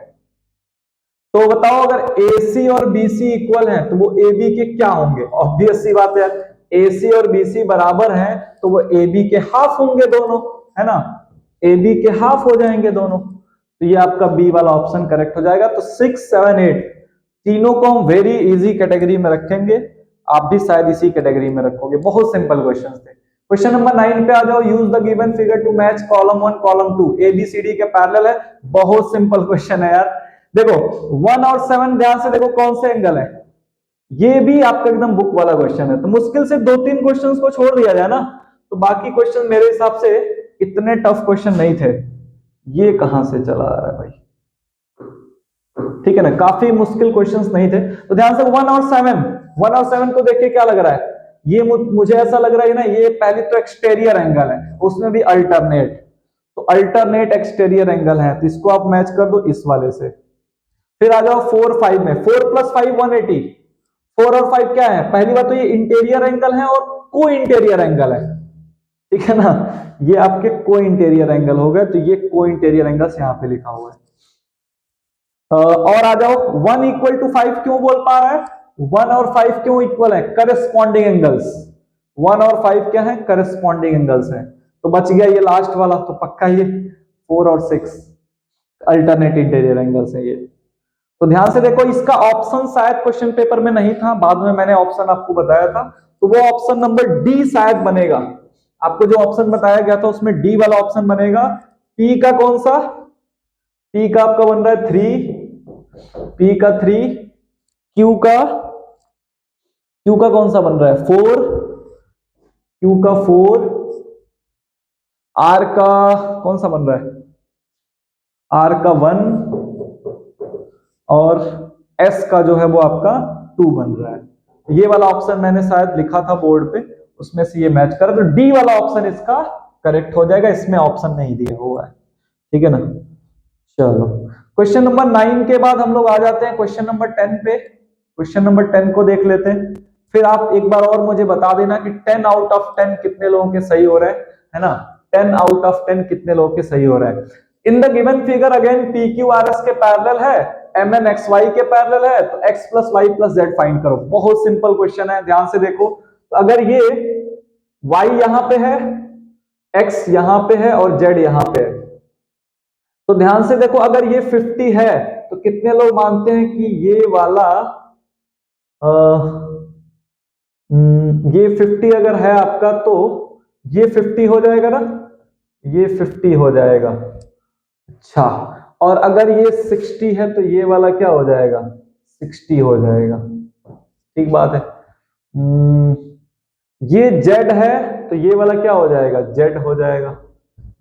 तो बताओ अगर AC और BC इक्वल है तो वो AB के क्या होंगे? ऑब्वियस सी बात है, AC और BC बराबर हैं तो वो AB के हाफ होंगे दोनों, है ना। AB के हाफ हो जाएंगे दोनों। तो ये आपका बी वाला ऑप्शन करेक्ट हो जाएगा। तो 6 7 8 तीनों को हम वेरी इजी कैटेगरी में रखेंगे। आप भी शायद इसी कैटेगरी में रखोगे। बहुत सिंपल क्वेश्चंस थे। क्वेश्चन नंबर 9 पे आ जाओ। Use the given figure to match column 1 column 2, ABCD के पैरेलल है। बहुत सिंपल क्वेश्चन है यार। देखो 1 और 7 ध्यान से देखो कौन से एंगल है। ये भी आपका एकदम बुक वाला क्वेश्चन है। तो मुश्किल से 2-3 क्वेश्चंस को छोड़ दिया जाए ना तो बाकी क्वेश्चन मेरे हिसाब से इतने टफ क्वेश्चन नहीं थे। ये कहां से चला आ रहा है भाई, ठीक है ना, काफी मुश्किल क्वेश्चंस नहीं थे। तो ध्यान से 1 और 7 को देख के क्या लग रहा है? ये मुझे ऐसा लग रहा है ना, ये पहले तो एक्सटीरियर एंगल है, उसमें भी अल्टरनेट, तो अल्टरनेट एक्सटीरियर एंगल है। तो इसको आप मैच कर दो इस वाले से। फिर आ जाओ 4 5 में, 4 + 5 180। 4 और 5 क्या है? पहली बात तो ये इंटीरियर एंगल है और को इंटीरियर एंगल है, ठीक है ना। ये आपके को इंटीरियर एंगल हो गए। तो ये को इंटीरियर एंगल्स यहाँ पे लिखा हुआ है। और आ जाओ 1 = 5 क्यों बोल पा रहा है? 1 और 5 क्यों इक्वल है? Corresponding angles. 1 और 5 क्या है? करस्पॉन्डिंग एंगल्स है। तो बच गया ये लास्ट वाला, तो पक्का ये 4 और 6 अल्टरनेट इंटीरियर एंगल्स है ये। तो ध्यान से देखो, इसका ऑप्शन शायद क्वेश्चन पेपर में नहीं था, बाद में मैंने ऑप्शन आपको बताया था, तो वो ऑप्शन नंबर डी शायद बनेगा। आपको जो ऑप्शन बताया गया था उसमें डी वाला ऑप्शन बनेगा। पी का कौन सा, पी का आपका बन रहा है 3, पी का 3, क्यू का कौन सा बन रहा है 4, क्यू का 4, आर का कौन सा बन रहा है, आर का 1, और एस का जो है वो आपका 2 बन रहा है। ये वाला ऑप्शन मैंने शायद लिखा था बोर्ड पे, उसमें से ये मैच करा, तो डी वाला ऑप्शन इसका करेक्ट हो जाएगा, इसमें ऑप्शन नहीं दिया हुआ है, ठीक है ना। चलो क्वेश्चन नंबर 9 के बाद हम लोग आ जाते हैं क्वेश्चन नंबर 10 पे। क्वेश्चन नंबर 10 को देख लेते हैं, फिर आप एक बार और मुझे बता देना कि 10 आउट ऑफ 10 कितने लोगों के सही हो रहा है ना, 10 आउट ऑफ 10 कितने लोगों के सही हो रहा है। In the given figure again P Q R S के पैरेलल है, एम एन एक्स वाई के पैरेलल है, तो x plus y plus z find करो। बहुत सिंपल क्वेश्चन है, ध्यान से देखो। तो अगर ये y यहां पे है, x यहां पे है और z यहां पे है, तो ध्यान से देखो, अगर ये 50 है तो कितने लोग मानते हैं कि ये वाला ये 50 अगर है आपका तो ये 50 हो जाएगा ना, ये 50 हो जाएगा। अच्छा, और अगर ये 60 है तो ये वाला क्या हो जाएगा, 60 हो जाएगा, ठीक बात है। ये z है तो ये वाला क्या हो जाएगा, z हो जाएगा,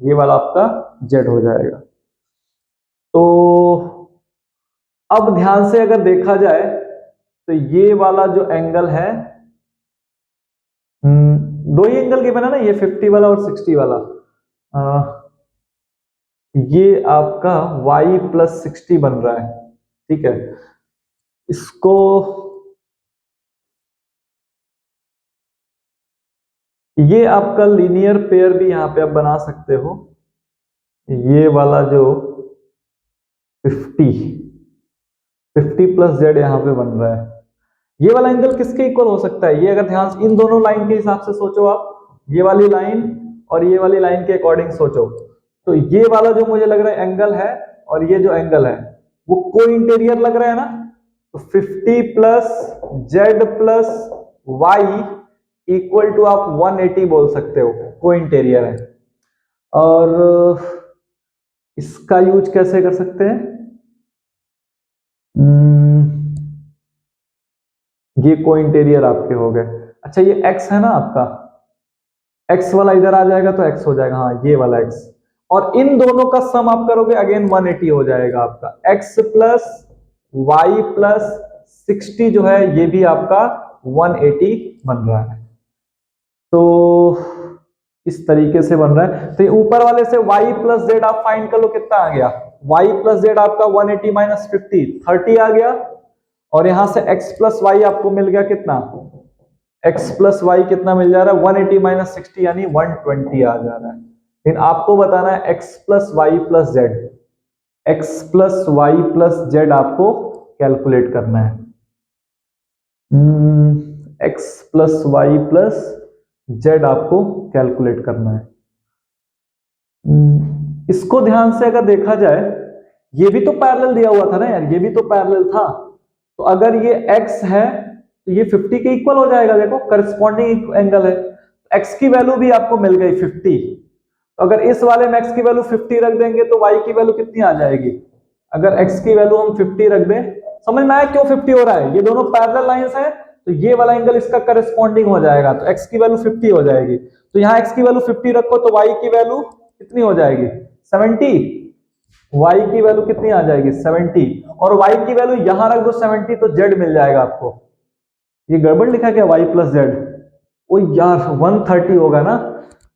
ये वाला आपका z हो जाएगा। तो अब ध्यान से अगर देखा जाए तो ये वाला जो एंगल है, दो ही एंगल गिवन है ना, ये 50 वाला और 60 वाला, ये आपका y प्लस 60 बन रहा है, ठीक है। इसको ये आपका लीनियर पेयर भी यहां पे आप बना सकते हो, ये वाला जो 50 प्लस जेड यहां पे बन रहा है, ये वाला एंगल किसके इक्वल हो सकता है, ये अगर ध्यान से इन दोनों लाइन के हिसाब से सोचो आप, ये वाली लाइन और ये वाली लाइन के अकॉर्डिंग सोचो, तो ये वाला जो मुझे लग रहा है एंगल है और ये जो एंगल है वो को इंटीरियर लग रहा है ना, तो 50 plus z plus y equal to आप 180 बोल सकते हो, को इंटीरियर है। और इसका यूज कैसे कर सकते हैं, ये को इंटीरियर आपके हो गए। अच्छा, ये x है ना आपका, x वाला इधर आ जाएगा तो x हो जाएगा, हाँ ये वाला x, और इन दोनों का सम आप करोगे अगेन 180 हो जाएगा आपका, x प्लस वाई प्लस 60 जो है ये भी आपका 180 बन रहा है। तो इस तरीके से बन रहा है। तो ऊपर वाले से y प्लस जेड आप फाइंड कर लो, कितना आ गया, y प्लस जेड आपका 180 माइनस 50 30 आ गया, और यहां से x प्लस वाई आपको मिल गया कितना, x प्लस वाई कितना मिल जा रहा है 180 माइनस 60 यानी 120 आ जा रहा है। लेकिन आपको बताना है x plus y plus z, x plus y plus z आपको कैलकुलेट करना है, x plus y plus z आपको कैलकुलेट करना है। इसको ध्यान से अगर देखा जाए, ये भी तो पैरेलल दिया हुआ था ना यार, ये भी तो पैरेलल था, तो अगर ये x है तो ये 50 के इक्वल हो जाएगा, देखो करस्पॉन्डिंग एंगल है, x की वैल्यू भी आपको मिल गई 50, तो अगर इस वाले में x की वैल्यू 50 रख देंगे तो y की वैल्यू कितनी आ जाएगी, अगर x की वैल्यू हम 50 रख दें, समझ में आया क्यों 50 हो रहा है, ये दोनों पैरेलल लाइंस है, तो ये वाला एंगल इसका करस्पॉन्डिंग हो जाएगा, तो x की वैल्यू 50 हो जाएगी, तो यहाँ x की वैल्यू 50 रखो तो y की वैल्यू कितनी हो जाएगी 70, y की वैल्यू कितनी आ जाएगी 70, और y की वैल्यू यहां रख दो 70 तो z मिल जाएगा आपको। ये गड़बड़ लिखा क्या y प्लस जेड, ओ यार 130 होगा ना,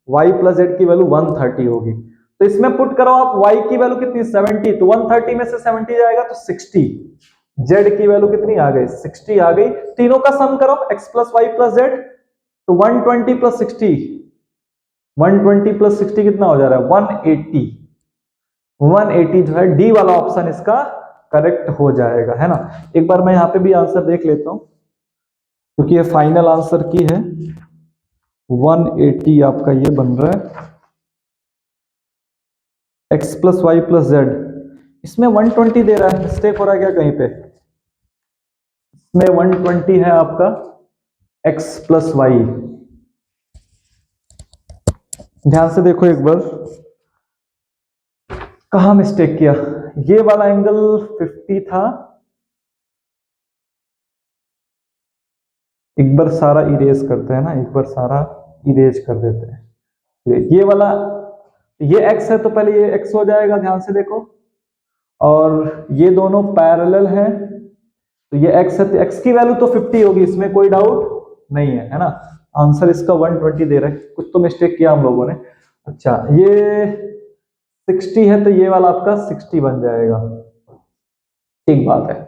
y प्लस जेड की वैल्यू 130 होगी, तो इसमें पुट करो आप y की वैल्यू कितनी 70, तो 130 में से 70 जाएगा तो 60, z की वैल्यू कितनी आ गई 60 आ गई, तीनों का सम करो x plus y plus z, तो 120 प्लस 60, 120 प्लस 60 कितना हो जा रहा है 180, 180 जो है डी वाला ऑप्शन इसका करेक्ट हो जाएगा, है ना। एक बार मैं यहां पे भी आंसर देख लेता हूं क्योंकि ये फाइनल आंसर की है, 180 आपका ये बन रहा है। X plus y plus z, इसमें 120 दे रहा है, मिस्टेक हो रहा है क्या कहीं पे? इसमें 120 है आपका एक्स प्लस वाई। ध्यान से देखो एक बार, कहां मिस्टेक किया। ये वाला एंगल 50 था, एक बार सारा इरेज करते हैं ना, एक बार सारा इरेज कर देते हैं। ये वाला, ये x है तो पहले ये x हो जाएगा, ध्यान से देखो, और ये दोनों पैरेलल हैं तो ये x है, तो x की वैल्यू तो 50 होगी, इसमें कोई डाउट नहीं है ना। आंसर इसका 120 दे रहा है, कुछ तो मिस्टेक किया हम लोगों ने। अच्छा, ये 60 है तो ये वाला आपका 60 बन जाएगा, ठीक बात है।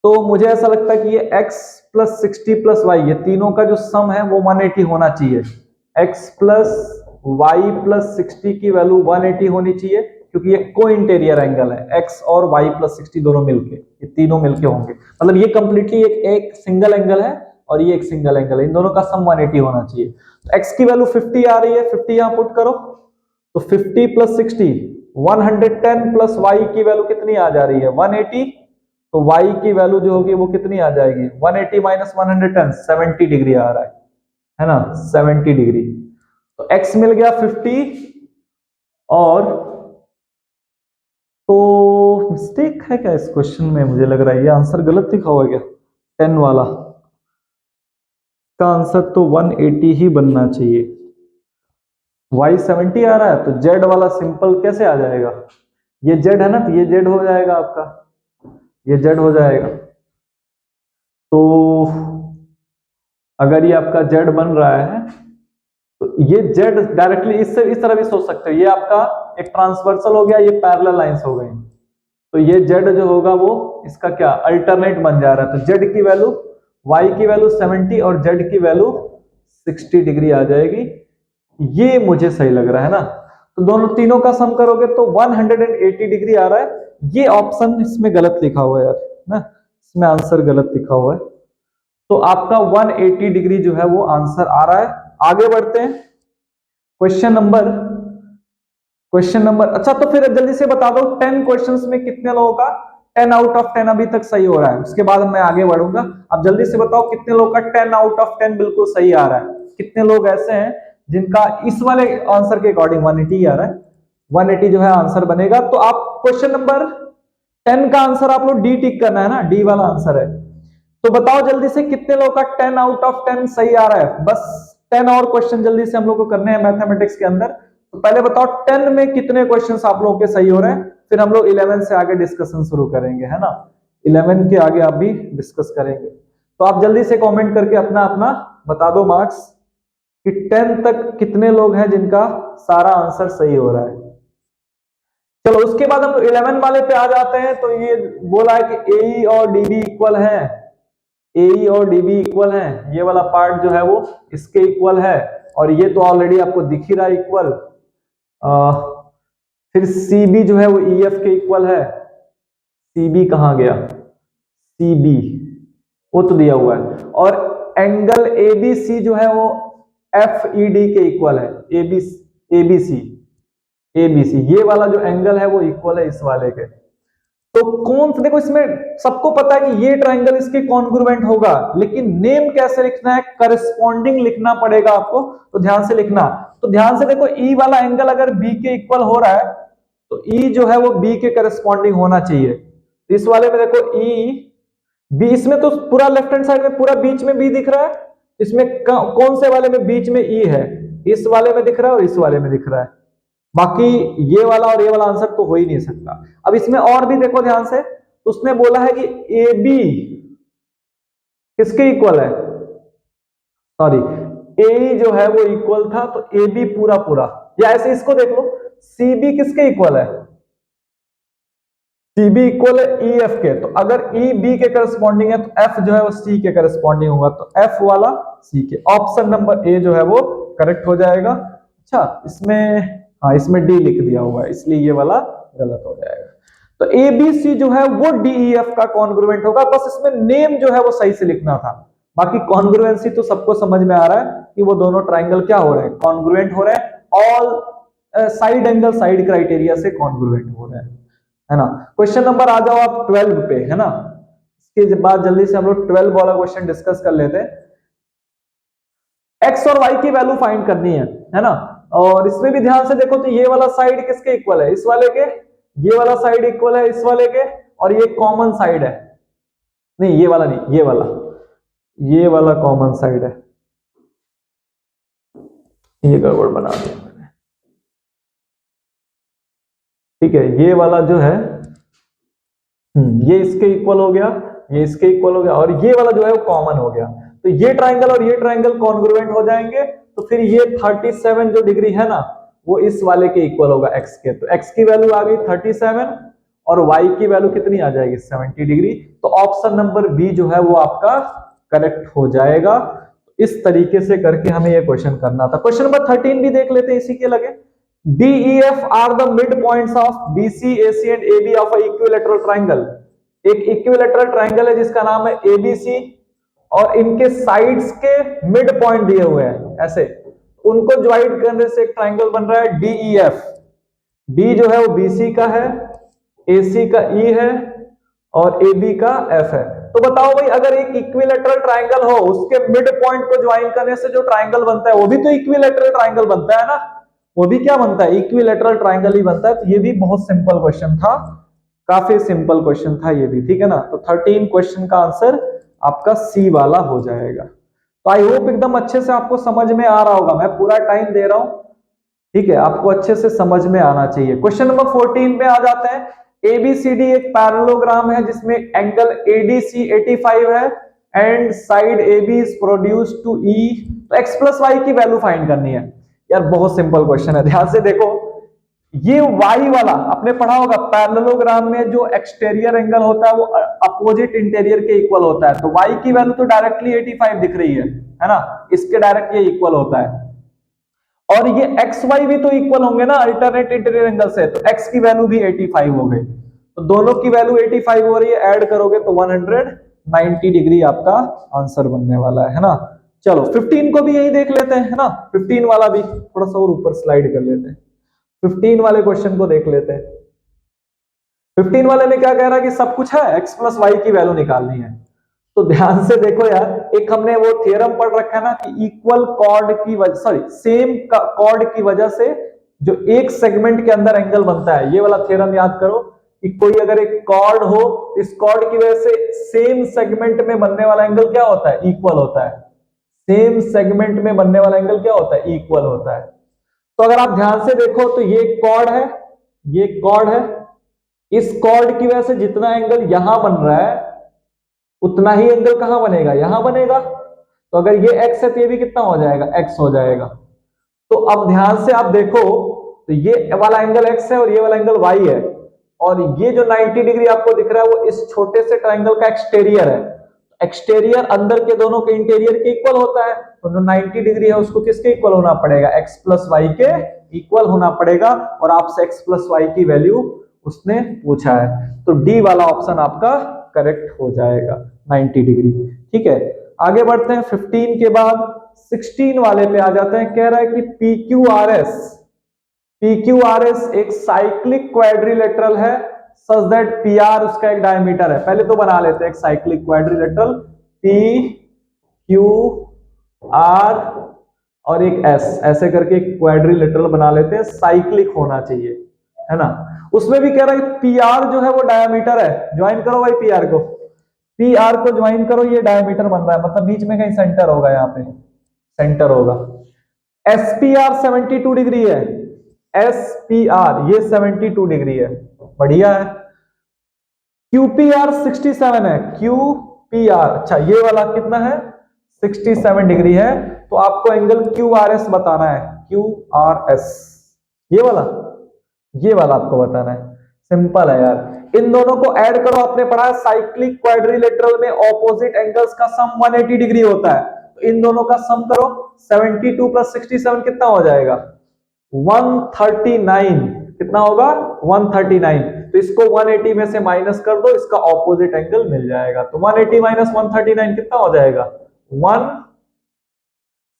तो मुझे ऐसा लगता है कि ये x प्लस 60 प्लस वाई, ये तीनों का जो सम है वो 180 होना चाहिए। x प्लस वाई प्लस 60 की वैल्यू 180 होनी चाहिए, क्योंकि ये को इंटीरियर एंगल है, x और y प्लस 60 दोनों मिलके, ये तीनों मिलके होंगे, मतलब ये कंप्लीटली एक सिंगल एंगल है और ये एक सिंगल एंगल है, इन दोनों का सम 180 होना चाहिए। तो x की वैल्यू 50 आ रही है, 50 यहां पुट करो, तो 50 प्लस 60 110 प्लस y की वैल्यू कितनी आ जा रही है 180, तो y की वैल्यू जो होगी वो कितनी आ जाएगी 180 माइनस 110, 70 डिग्री आ रहा है ना, 70 डिग्री। तो x मिल गया 50, और तो मिस्टेक है क्या इस क्वेश्चन में? मुझे लग रहा है ये आंसर गलत लिखा हुआ है क्या, 10 वाला का आंसर तो 180 ही बनना चाहिए। y 70 आ रहा है तो z वाला सिंपल कैसे आ जाएगा, ये z है ना, तो ये z हो जाएगा आपका, ये z हो जाएगा। तो अगर ये आपका z बन रहा है तो ये z डायरेक्टली इस तरह भी सोच सकते हो, ये आपका एक ट्रांसवर्सल हो गया, ये पैरेलल लाइंस हो गई, तो ये z जो होगा वो इसका क्या अल्टरनेट बन जा रहा है, तो z की वैल्यू, y की वैल्यू 70 और z की वैल्यू 60 डिग्री आ जाएगी। ये मुझे सही लग रहा है ना, तो दोनों तीनों का सम करोगे तो 180 डिग्री आ रहा है। ये ऑप्शन इसमें गलत लिखा हुआ है यार ना, इसमें आंसर गलत लिखा हुआ है, तो आपका 180 डिग्री जो है वो आंसर आ रहा है। आगे बढ़ते हैं, क्वेश्चन नंबर, अच्छा तो फिर जल्दी से बता दो 10 क्वेश्चंस में कितने लोगों का 10 आउट ऑफ 10 अभी तक सही हो रहा है, उसके बाद मैं आगे बढ़ूंगा। अब जल्दी से बताओ कितने लोगों का 10 आउट ऑफ 10 बिल्कुल सही आ रहा है, कितने लोग ऐसे हैं जिनका इस वाले आंसर के अकॉर्डिंग 180 आ रहा है, 180 जो है आंसर बनेगा। तो आप क्वेश्चन नंबर 10 का आंसर आप लोग डी टिक करना है ना, डी वाला आंसर है। तो बताओ जल्दी से कितने लोगों का 10 आउट ऑफ 10 सही आ रहा है, बस 10 और क्वेश्चन जल्दी से हम लोग को करने हैं मैथमेटिक्स के अंदर। तो पहले बताओ 10 में कितने क्वेश्चंस आप लोगों के सही हो रहे हैं, फिर हम लोग 11 से आगे डिस्कशन शुरू करेंगे, है ना, 11 के आगे आप भी डिस्कस करेंगे। तो आप जल्दी से कमेंट करके अपना अपना बता दो मार्क्स कि 10 तक कितने लोग हैं जिनका सारा आंसर सही हो रहा है। चलो उसके बाद हम 11 वाले पे आ जाते हैं। तो ये बोला है कि ए और डीबी इक्वल है, ए और डीबी इक्वल है, ये वाला पार्ट जो है वो इसके इक्वल है, और ये तो ऑलरेडी आपको दिख ही रहा है इक्वल। फिर सी बी जो है वो ई एफ के इक्वल है, सी बी कहां गया, सी बी वो तो दिया हुआ है, और एंगल ए बी सी जो है वो एफ ई डी के इक्वल है, A B C A B C, ये वाला जो एंगल है वो इक्वल है इस वाले के। तो कौन सा, देखो इसमें सबको पता है कि ये ट्रायंगल इसके कॉन्ग्रुएंट होगा, लेकिन नेम कैसे लिखना है, करस्पॉन्डिंग लिखना पड़ेगा आपको, तो ध्यान से लिखना। तो ध्यान से देखो, ई वाला एंगल अगर बी के इक्वल हो रहा है तो ई जो है वो बी के करस्पॉन्डिंग होना चाहिए। तो इस वाले में देखो ई बी, इसमें तो पूरा लेफ्ट हैंड साइड में पूरा बीच में बी दिख रहा है, इसमें कौन से वाले में बीच में ई है, इस वाले में दिख रहा है और इस वाले में दिख रहा है, बाकी ये वाला और ये वाला आंसर तो हो ही नहीं सकता। अब इसमें और भी देखो ध्यान से, तो उसने बोला है कि ए बी किसके इक्वल है, सॉरी ए जो है वो इक्वल था, तो ए बी पूरा पूरा, या ऐसे इसको देख लो, सी बी किसके इक्वल है, सी बी इक्वल है ई एफ के, तो अगर ई बी के करस्पॉन्डिंग है तो एफ जो है वो सी के करस्पॉन्डिंग होगा, तो एफ वाला सी के, ऑप्शन नंबर ए जो है वो करेक्ट हो जाएगा। अच्छा इसमें, हाँ इसमें डी लिख दिया हुआ है इसलिए ये वाला गलत हो जाएगा। तो ए बी सी जो है वो डी ई एफ का कॉन्ग्रुएंट होगा, बस इसमें नेम जो है वो सही से लिखना था, बाकी कॉन्ग्रुएंसी तो सबको समझ में आ रहा है कि वो दोनों ट्राइंगल क्या हो रहे हैं, कॉन्ग्रुएंट हो रहे हैं, all side angle side criteria से कॉन्ग्रुएंट हो रहे हैं, है ना। क्वेश्चन नंबर आ जाओ आप 12 पे, है ना। इसके बाद जल्दी से हम लोग 12 वाला क्वेश्चन डिस्कस कर लेते हैं। एक्स और वाई की वैल्यू फाइंड करनी है ना। और इसमें भी ध्यान से देखो तो ये वाला साइड किसके इक्वल है, इस वाले के, ये वाला साइड इक्वल है इस वाले के, और ये कॉमन साइड है, नहीं ये वाला नहीं, ये वाला कॉमन साइड है, ये गड़बड़ बना दिया मैंने, ठीक है। ये वाला जो है ये इसके इक्वल हो गया, ये इसके इक्वल हो गया, और ये वाला जो है वो कॉमन हो गया। तो ये ट्राइंगल और ये ट्राइंगल कॉन्ग्रुएंट हो जाएंगे, तो फिर ये 37 जो डिग्री है ना वो इस वाले के इक्वल होगा एक्स के। तो एक्स की वैल्यू आ गई 37 और वाई की वैल्यू कितनी आ जाएगी 70 डिग्री। तो ऑप्शन नंबर बी जो है वो आपका करेक्ट हो जाएगा। इस तरीके से करके हमें ये क्वेश्चन करना था। क्वेश्चन नंबर 13 भी देख लेते हैं इसी के लगे। DEF are the midpoints of BC, AC and AB of a equilateral triangle। एक इक्विलेटरल ट्राइंगल है जिसका नाम है ABC और इनके साइड्स के मिड पॉइंट दिए हुए हैं ऐसे, उनको ज्वाइन करने से एक ट्राइंगल बन रहा है DEF। D जो है वो BC का है, AC का E है और AB का F है। तो बताओ भाई अगर एक इक्विलेटरल ट्राइंगल हो उसके मिड पॉइंट को ज्वाइन करने से जो ट्राइंगल बनता है वो भी तो इक्विलेटरल ट्राइंगल बनता है ना, वो भी क्या बनता है, इक्विलेटरल ट्राइंगल ही बनता है। तो ये भी बहुत सिंपल क्वेश्चन था, काफी सिंपल क्वेश्चन था ये भी, ठीक है ना। तो 13 क्वेश्चन का आंसर आपका सी वाला हो जाएगा। तो आई होप एकदम अच्छे से आपको समझ में आ रहा होगा, मैं पूरा टाइम दे रहा हूं, ठीक है, आपको अच्छे से समझ में आना चाहिए। क्वेश्चन नंबर 14 पे आ जाते हैं। ABCD एक पैरेललोग्राम है जिसमें एंगल ADC 85 है and side AB is produced to E। तो x प्लस वाई की वैल्यू फाइंड करनी है। यार बहुत सिंपल क्वेश्चन है, ध्यान से देखो। ये y वाला आपने पढ़ा होगा पैरेललोग्राम में जो एक्सटीरियर एंगल होता है वो अपोजिट इंटीरियर के इक्वल होता है। तो y की वैल्यू तो डायरेक्टली 85 दिख रही है ना, इसके डायरेक्ट ये इक्वल होता है। और ये एक्स वाई भी तो इक्वल होंगे ना अल्टरनेट इंटीरियर एंगल से, तो x की वैल्यू भी 85 हो गई। तो दोनों की वैल्यू 85 हो रही है, ऐड करोगे तो 190 डिग्री आपका आंसर बनने वाला है ना। चलो 15 को भी यही देख लेते हैं, है ना। 15 वाला भी थोड़ा सा और ऊपर स्लाइड कर लेते हैं, 15 वाले क्वेश्चन को देख लेते हैं। 15 वाले में क्या कह रहा है कि सब कुछ है, x प्लस वाई की वैल्यू निकालनी है। तो ध्यान से देखो यार, एक हमने वो थ्योरम पढ़ रखा है ना कि इक्वल कॉर्ड की वजह, सॉरी सेम कॉर्ड की वजह से जो एक सेगमेंट के अंदर एंगल बनता है, ये वाला थ्योरम याद करो कि कोई अगर एक कॉर्ड हो, इस कॉर्ड की वजह से सेम सेगमेंट में बनने वाला एंगल क्या होता है, इक्वल होता है। सेम सेगमेंट में बनने वाला एंगल क्या होता है, इक्वल होता है। तो अगर आप ध्यान से देखो तो ये कॉर्ड है, ये कॉर्ड है, इस कॉर्ड की वजह से जितना एंगल यहां बन रहा है उतना ही एंगल कहां बनेगा, यहां बनेगा। तो अगर ये x है तो ये भी कितना हो जाएगा, x हो जाएगा। तो अब ध्यान से आप देखो तो ये वाला एंगल x है और ये वाला एंगल y है, और ये जो 90 डिग्री आपको दिख रहा है वो इस छोटे से ट्राइंगल का एक्सटीरियर है। एक्सटीरियर अंदर के दोनों के इंटीरियर के इक्वल होता है, तो जो 90 डिग्री है उसको किसके इक्वल होना पड़ेगा, x प्लस वाई के इक्वल होना पड़ेगा। और आपसे x प्लस वाई की वैल्यू उसने पूछा है, तो डी वाला ऑप्शन आपका करेक्ट हो जाएगा 90 डिग्री, ठीक है। आगे बढ़ते हैं 15 के बाद 16 वाले पे आ जाते हैं। कह रहा है कि PQRS एक साइक्लिक क्वाड्रिलेटरल है सच दैट PR उसका एक डायमीटर है। पहले तो बना लेते हैं एक साइक्लिक क्वाड्रिलेटरल, PQR और एक S ऐसे करके एक क्वाड्रिलेटरल बना लेते हैं, साइक्लिक होना चाहिए, है ना। उसमें भी कह रहा है PR जो है वो डायमीटर है, ज्वाइन करो भाई PR को, PR को ज्वाइन करो, ये डायमीटर बन रहा है, मतलब बीच में कहीं सेंटर होगा, यहाँ पे सेंटर होगा। SPR 72 डिग्री है, SPR ये 72 डिग्री है, बढ़िया है। QPR 67 है, QPR अच्छा ये वाला कितना है 67 डिग्री है। तो आपको एंगल QRS बताना है, QRS ये वाला आपको बताना है। सिंपल है यार, इन दोनों को ऐड करो, आपने पढ़ा है साइक्लिक क्वाड्रिलेटरल में ऑपोजिट एंगल्स का सम 180 डिग्री होता है। तो इन दोनों का सम करो, 72 प्लस 67 कितना हो जाएगा 139, कितना होगा 139। तो इसको 180 में से माइनस कर दो, इसका ऑपोजिट एंगल मिल जाएगा। तो 180 माइनस 139 कितना हो जाएगा 1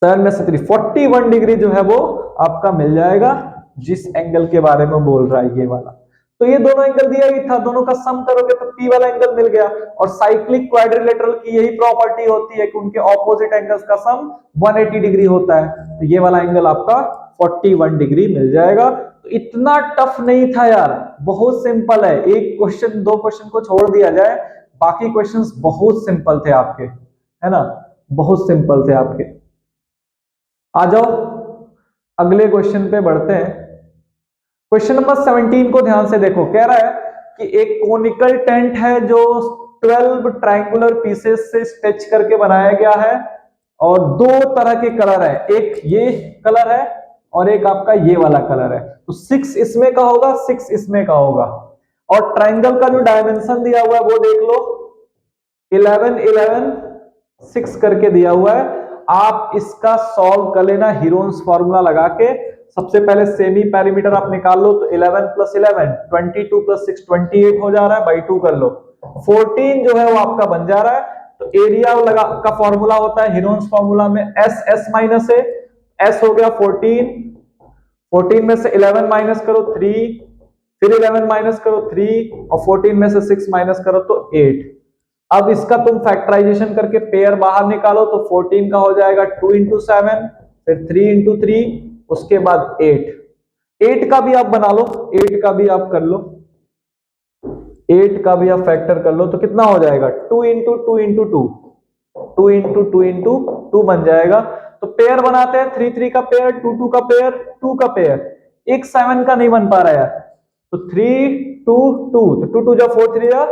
7 में से 3 41 डिग्री जो है वो आपका मिल जाएगा, जिस एंगल के बारे में बोल रहा है ये वाला। तो ये दोनों एंगल दिया ही था, दोनों का सम करोगे तो P वाला एंगल मिल गया। और साइक्लिक क्वाड्रिलेटरल की यही प्रॉपर्टी होती है कि उनके ऑपोजिट एंगल्स का सम 180 डिग्री होता है। तो ये वाला एंगल आपका 41 डिग्री मिल जाएगा। तो इतना टफ नहीं था यार, बहुत सिंपल है। एक क्वेश्चन दो क्वेश्चन को छोड़ दिया जाए, बाकी क्वेश्चंस बहुत सिंपल थे आपके, है ना, बहुत सिंपल थे आपके। आ जाओ अगले क्वेश्चन पे बढ़ते हैं। क्वेश्चन नंबर 17 को ध्यान से देखो। कह रहा है कि एक कोनिकल टेंट है जो 12 ट्रायंगुलर पीसेस से स्टिच करके बनाया गया है और दो तरह के कलर है, एक ये कलर है और एक आपका ये वाला कलर है। तो 6 इसमें का होगा, 6 इसमें का होगा। और ट्रायंगल का जो डायमेंशन दिया हुआ है वो देख लो, 11 11 6 करके दिया हुआ है। आप इसका सॉल्व कर लेना हीरोन्स फॉर्मूला लगा के। सबसे पहले सेमी पैरामीटर आप निकाल लो, तो 11 प्लस 11 22 प्लस 6 28 हो जा रहा है, बाई 2 कर लो। 14 जो है वो आपका बन जा रहा है। तो एरिया लगा का फॉर्मूला होता है हीरोन्स फॉर्मूला में एस एस माइनस ए, एस हो गया 14, 14 में से 11 माइनस करो 3, फिर 11 माइनस करो 3 और 14 में से 6 माइनस करो तो 8। अब इसका तुम फैक्टराइजेशन करके पेयर बाहर निकालो तो 14 का हो जाएगा 2 इंटू 7, फिर 3 इंटू 3, उसके बाद 8 का भी आप बना लो, 8 का भी आप कर लो, 8 का भी आप फैक्टर कर लो तो कितना हो जाएगा 2 इंटू 2 इंटू 2, 2 इंटू 2 इंटू 2 बन जाएगा। तो पेयर बनाते हैं, 3 3 का पेयर, 2 2 का पेयर, 2 का पेयर, एक 7 का नहीं बन पा रहा है यार। तो 3 2 2, तो 2 2 जा 4 3 जा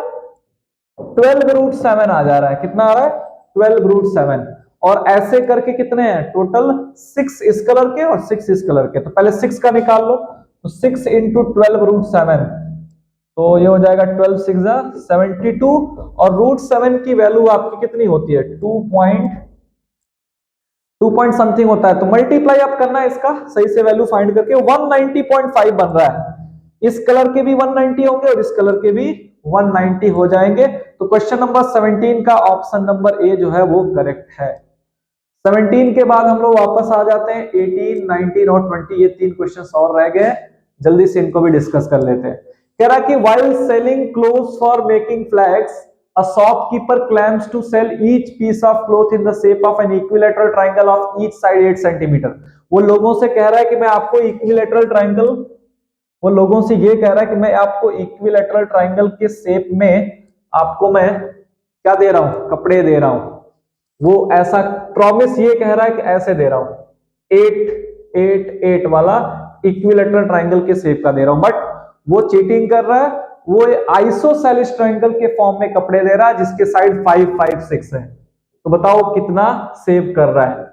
12 रूट 7 आ जा रहा है। कितना आ रहा है 12 रूट 7। और ऐसे करके कितने हैं टोटल 6 इस कलर के और 6 इस कलर के। तो पहले 6 का निकाल लो, तो 6 इंटू 12 रूट 7, तो ये हो जाएगा 12 6 जा 72। और रूट 7 की वैल्यू आपकी कितनी होती है 2 पॉइंट समथिंग होता है। तो मल्टीप्लाई आप करना है इसका सही से वैल्यू फाइंड करके, 190.5 बन रहा है। इस कलर के भी 190 होंगे और इस कलर के भी 190 हो जाएंगे। तो क्वेश्चन नंबर 17 का ऑप्शन नंबर ए जो है वो करेक्ट है। 17 के बाद हम लोग वापस आ जाते हैं 18 19 और 20, ये 3 क्वेश्चंस और रह गए, जल्दी से इनको भी डिस्कस कर लेते हैं। कह रहा कि while selling clothes for making flags, a shopkeeper claims to sell each piece of cloth in the shape of an equilateral triangle of each side 8 centimetre. वो लोगों से कह रहा है कि मैं आपको इक्विलेटरल ट्रायंगल, वो लोगों से ये कह रहा है कि मैं आपको इक्विलेटरल ट्रायंगल के शेप में आपको मैं क्या दे रहा हूं, कपड़े दे रहा हूं। वो ऐसा प्रॉमिस ये कह रहा है कि ऐसे दे रहा हूं 8 8 8 वाला इक्विलेटरल ट्रायंगल के शेप का दे रहा हूं, बट वो चीटिंग कर रहा है। वो आइसोसेलेस ट्रायंगल के फॉर्म में कपड़े दे रहा है जिसके साइड 5 5 6 है। तो बताओ कितना सेव कर रहा है,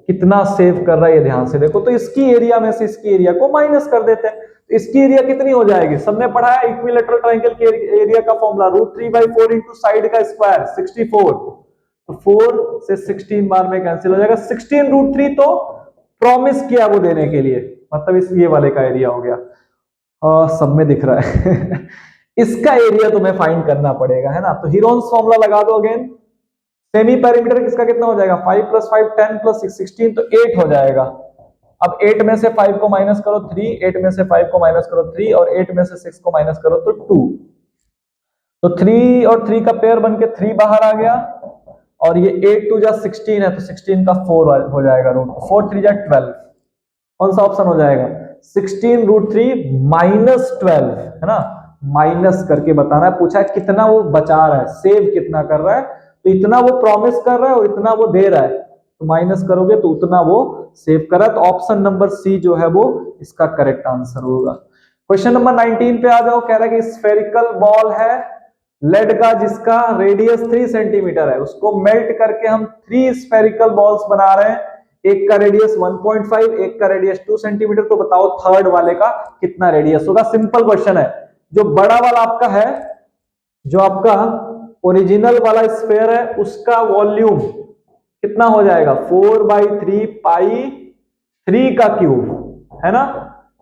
कितना सेव कर रहा है, ये ध्यान से देखो। तो इसकी एरिया में से इसकी एरिया को माइनस कर देते हैं, तो इसकी एरिया कितनी हो जाएगी, सबने पढ़ा है इक्विलेटरल ट्रायंगल के एरिया का फॉर्मूला √3/4 इंटू साइड का स्क्वायर 64। तो 4 से 16 बार में कैंसिल हो जाएगा, 16 √3 तो प्रॉमिस किया वो देने के लिए, मतलब इस ये वाले का एरिया हो गया। सब में दिख रहा है इसका एरिया तुम्हें फाइंड करना पड़ेगा, है ना। तो हीरोन्स फॉर्मूला लगा दो अगेन। सेमी पैरामीटर किसका कितना हो जाएगा 5 + 5 10 + 6 16, तो 8 हो जाएगा। अब 8 में से 5 को माइनस करो 3, 8 में से 5 को माइनस करो 3 और 8 में से 6 को माइनस करो तो 2। तो 3 और 3 का पेयर बन के 3 बाहर आ गया और ये 8 2 जा 16 है, तो 16 का 4 हो जाएगा √4 3 जा 12। कौन सा ऑप्शन हो जाएगा 16 √3 - 12, है ना। माइनस करके बताना है, पूछा है कितना वो बचा रहा है, सेव कितना कर रहा है। तो इतना वो प्रॉमिस कर रहा है और इतना वो दे रहा है, तो माइनस करोगे तो उतना वो सेव कर रहा है। तो ऑप्शन नंबर सी जो है वो इसका करेक्ट आंसर होगा। क्वेश्चन नंबर 19 पे आ जाओ। कह रहा है कि स्फेरिकल बॉल है लेड का जिसका रेडियस 3 सेंटीमीटर है, उसको मेल्ट करके हम 3 स्फेरिकल बॉल्स बना रहे हैं। एक का रेडियस 1.5, एक का रेडियस 2 सेंटीमीटर। तो बताओ थर्ड वाले का कितना रेडियस होगा। सिंपल क्वेश्चन है। जो बड़ा वाला आपका है, जो आपका ओरिजिनल वाला स्फेयर है, उसका वॉल्यूम कितना हो जाएगा 4/3 पाई 3 का क्यूब, है ना,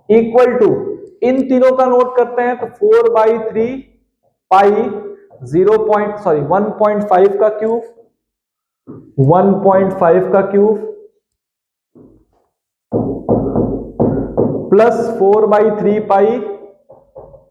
इक्वल टू, इन तीनों का नोट करते हैं तो 4/3 पाई 1.5 का क्यूब, 1.5 का क्यूब +4/3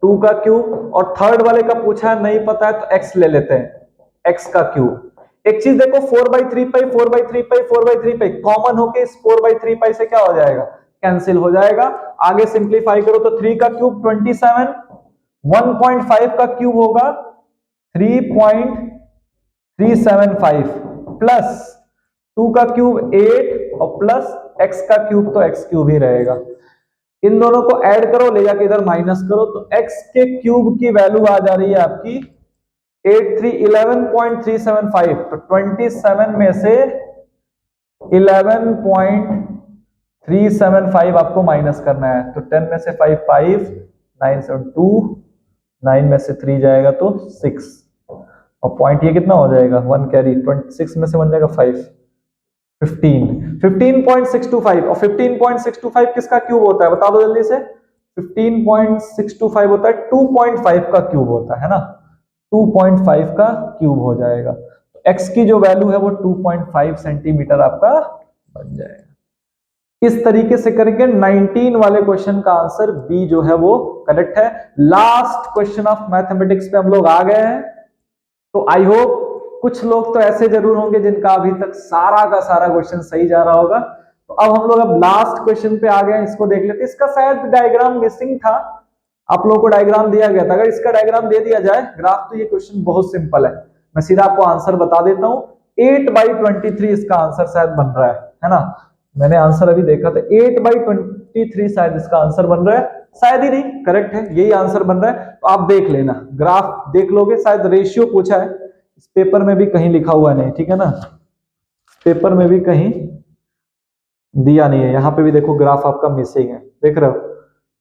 2 का क्यूब, और थर्ड वाले का पूछा है नहीं पता है तो x ले लेते हैं, x का क्यूब। एक चीज देखो 4/3 कॉमन होके इस 4/3 से क्या हो जाएगा, कैंसिल हो जाएगा। आगे सिंप्लीफाई करो तो 3 का क्यूब 27, 1.5 का क्यूब होगा 3.375 प्लस 2 का क्यूब 8 और प्लस x का क्यूब तो x क्यूब ही रहेगा। इन दोनों को ऐड करो, ले जाके इधर माइनस करो तो x के क्यूब की वैल्यू आ जा रही है आपकी 11.375। तो 27 में से 11.375 आपको माइनस करना है। तो 10 में से 5 5, 9 7 2, 9 में से 3 जाएगा तो 6, और पॉइंट ये कितना हो जाएगा 1 कैरी, 26 में से 1 जाएगा 5, 15.625। और 15.625 किसका क्यूब होता है बता दो जल्दी से। 15.625 होता है 2.5 का क्यूब होता है ना, 2.5 का क्यूब हो जाएगा। तो x की जो वैल्यू है वो 2.5 सेंटीमीटर आपका बन जाएगा। इस तरीके से करके 19 वाले क्वेश्चन का आंसर बी जो है वो करेक्ट है। लास्ट क्वेश्चन ऑफ मैथमेटिक्स पे हम लोग आ गए हैं। तो आई होप कुछ लोग तो ऐसे जरूर होंगे जिनका अभी तक सारा का सारा क्वेश्चन सही जा रहा होगा। तो अब हम लोग अब लास्ट क्वेश्चन पे आ गए हैं, इसको देख लेते हैं। इसका शायद डायग्राम मिसिंग था, आप लोगों को डायग्राम दिया गया था। अगर इसका डायग्राम दे दिया जाए ग्राफ तो ये क्वेश्चन बहुत सिंपल है। मैं सीधा आपको आंसर बता देता हूं। 8/23 इसका आंसर शायद बन रहा है ना। मैंने आंसर अभी देखा था 8/23 शायद इसका आंसर बन रहा है, शायद ही नहीं, करेक्ट है, यही आंसर बन रहा है। तो आप देख लेना, ग्राफ देख लोगे, शायद रेशियो पूछा है, इस पेपर में भी कहीं लिखा हुआ नहीं, ठीक है ना, पेपर में भी कहीं दिया नहीं है। यहाँ पे भी देखो ग्राफ आपका मिसिंग है, देख रहे हो,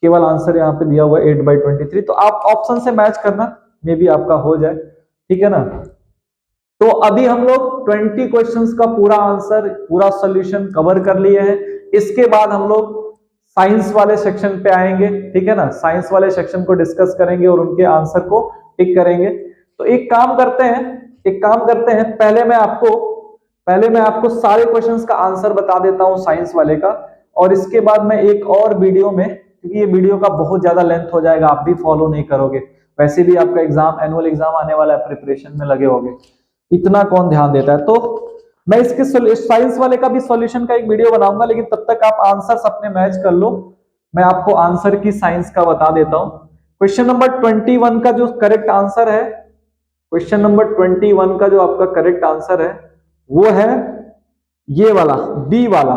केवल आंसर यहाँ पे दिया हुआ है 8/23। तो आप ऑप्शन से मैच करना, मे बी आपका हो जाए, ठीक है ना। तो अभी हम लोग 20 क्वेश्चंस का पूरा आंसर, पूरा सॉल्यूशन कवर कर लिए हैं। इसके बाद हम लोग साइंस वाले सेक्शन पे आएंगे, ठीक है ना। साइंस वाले सेक्शन को डिस्कस करेंगे और उनके आंसर को टिक करेंगे। तो एक काम करते हैं, पहले मैं आपको सारे क्वेश्चंस का आंसर बता देता हूं साइंस वाले का, और इसके बाद मैं एक और वीडियो में, क्योंकि ये वीडियो का बहुत ज्यादा लेंथ हो जाएगा, आप भी फॉलो नहीं करोगे, वैसे भी आपका एग्जाम, एनुअल एग्जाम आने वाला है, प्रिपरेशन में लगे होगे, इतना कौन ध्यान देता है। तो मैं इसके साइंस वाले का भी सॉल्यूशन का एक वीडियो बनाऊंगा, लेकिन तब तक आप आंसर्स अपने मैच कर लो। मैं आपको आंसर की साइंस का बता देता हूं। क्वेश्चन नंबर 21 का जो करेक्ट आंसर है, क्वेश्चन नंबर 21 का जो आपका करेक्ट आंसर है वो है ये वाला, बी वाला,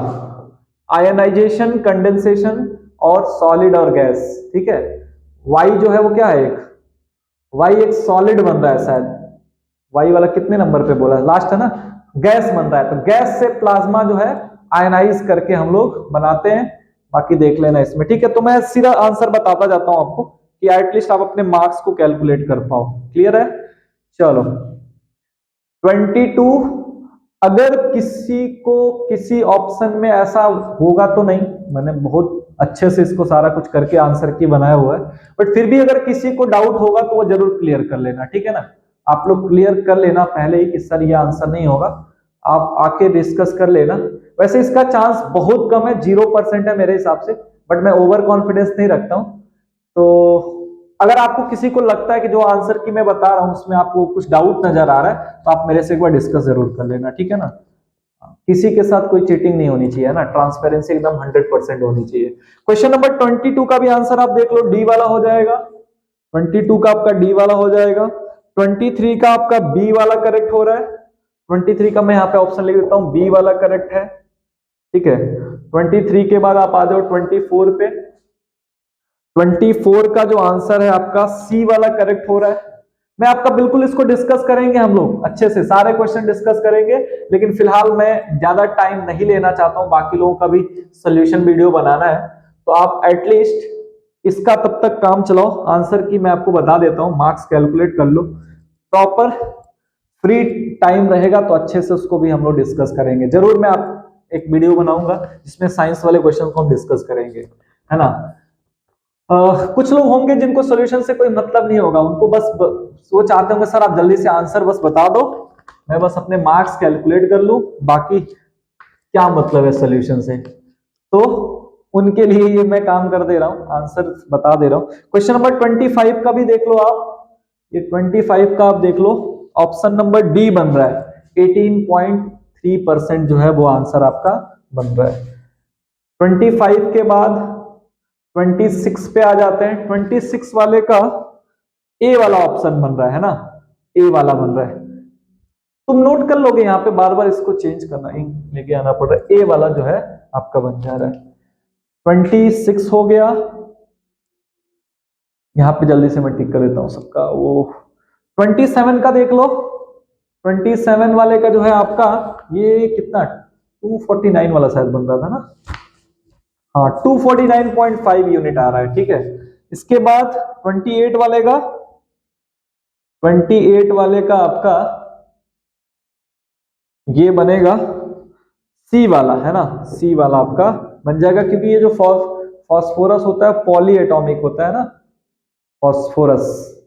आयनाइजेशन, कंडेंसेशन और सॉलिड और गैस, ठीक है। वाई जो है वो क्या है, वाई एक सॉलिड बन रहा है शायद, वाई वाला कितने नंबर पे बोला, लास्ट है ना, गैस बन रहा है। तो गैस से प्लाज्मा जो है आयनाइज करके हम लोग बनाते हैं, बाकी देख लेना इसमें, ठीक है। तो मैं सीधा आंसर बताता जाता हूं आपको कि एटलीस्ट आप अपने मार्क्स को कैलकुलेट कर पाओ, क्लियर है। चलो 22, अगर किसी को किसी ऑप्शन में ऐसा होगा तो नहीं, मैंने बहुत अच्छे से इसको सारा कुछ करके आंसर की बनाया हुआ है, बट फिर भी अगर किसी को डाउट होगा तो वो जरूर क्लियर कर लेना, ठीक है ना। आप लोग क्लियर कर लेना पहले ही कि सर ये आंसर नहीं होगा, आप आके डिस्कस कर लेना। वैसे इसका चांस बहुत कम है, 0% है मेरे हिसाब से, बट मैं ओवर कॉन्फिडेंस नहीं रखता हूं। तो अगर आपको किसी को लगता है कि जो आंसर की मैं बता रहा हूं उसमें आपको कुछ डाउट नजर आ रहा है तो आप मेरे से एक बार डिस्कस जरूर कर लेना, ठीक है ना। किसी के साथ कोई चीटिंग नहीं होनी चाहिए ना, ट्रांसपेरेंसी एकदम 100% होनी चाहिए। क्वेश्चन नंबर 22 का भी आंसर आप देख लो, डी वाला हो जाएगा, 22 का आपका डी वाला हो जाएगा, 23 का आपका बी वाला करेक्ट हो रहा है, 23 का मैं यहाँ पे ऑप्शन लिख देता हूँ, बी वाला करेक्ट है, ठीक है। 23 के बाद आप आ जाओ 24 पे, 24 का जो आंसर है आपका सी वाला करेक्ट हो रहा है। मैं आपका बिल्कुल इसको डिस्कस करेंगे, हम लोग अच्छे से सारे क्वेश्चन डिस्कस करेंगे, लेकिन फिलहाल मैं ज्यादा टाइम नहीं लेना चाहता हूं, बाकी लोगों का भी सोल्यूशन वीडियो बनाना है। तो आप एटलीस्ट इसका तब तक काम चलाओ, आंसर की मैं आपको बता देता हूं, मार्क्स कैलकुलेट कर लो प्रॉपर, फ्री टाइम रहेगा तो अच्छे से उसको भी हम लोग डिस्कस करेंगे। जरूर मैं आप एक वीडियो बनाऊंगा जिसमें साइंस वाले क्वेश्चन को हम डिस्कस करेंगे, है ना। कुछ लोग होंगे जिनको सॉल्यूशन से कोई मतलब नहीं होगा, उनको बस वो चाहते होंगे सर आप जल्दी से आंसर बस बता दो, मैं बस अपने मार्क्स कैलकुलेट कर लूं, बाकी क्या मतलब है सॉल्यूशन से। तो उनके लिए ये मैं काम कर दे रहा हूं, आंसर बता दे रहा हूं। क्वेश्चन नंबर 25 का भी देख लो आप, ये 25 का आप देख लो, ऑप्शन नंबर डी बन रहा है। 18.3% जो है वो आंसर आपका बन रहा है। 25 के बाद 26 पे आ जाते हैं। 26 वाले का ए वाला ऑप्शन बन रहा है ना, ए वाला बन रहा है। तुम नोट कर लोगे, यहाँ पे बार बार इसको चेंज करना, इंक लेके आना पड़ रहा है। ए वाला जो है आपका बन जा रहा है। 26 हो गया, यहाँ पे जल्दी से मैं टिक कर देता हूं सबका। वो 27 का देख लो, 27 वाले का जो है आपका ये कितना 249 वाला शायद बन रहा था ना, हाँ 249.5 यूनिट आ रहा है, ठीक है। इसके बाद 28 वाले का, 28 वाले का आपका ये बनेगा सी वाला, है ना, सी वाला आपका बन जाएगा, क्योंकि ये जो फॉस्फोरस होता है पॉली एटॉमिक होता है ना, फॉस्फोरस,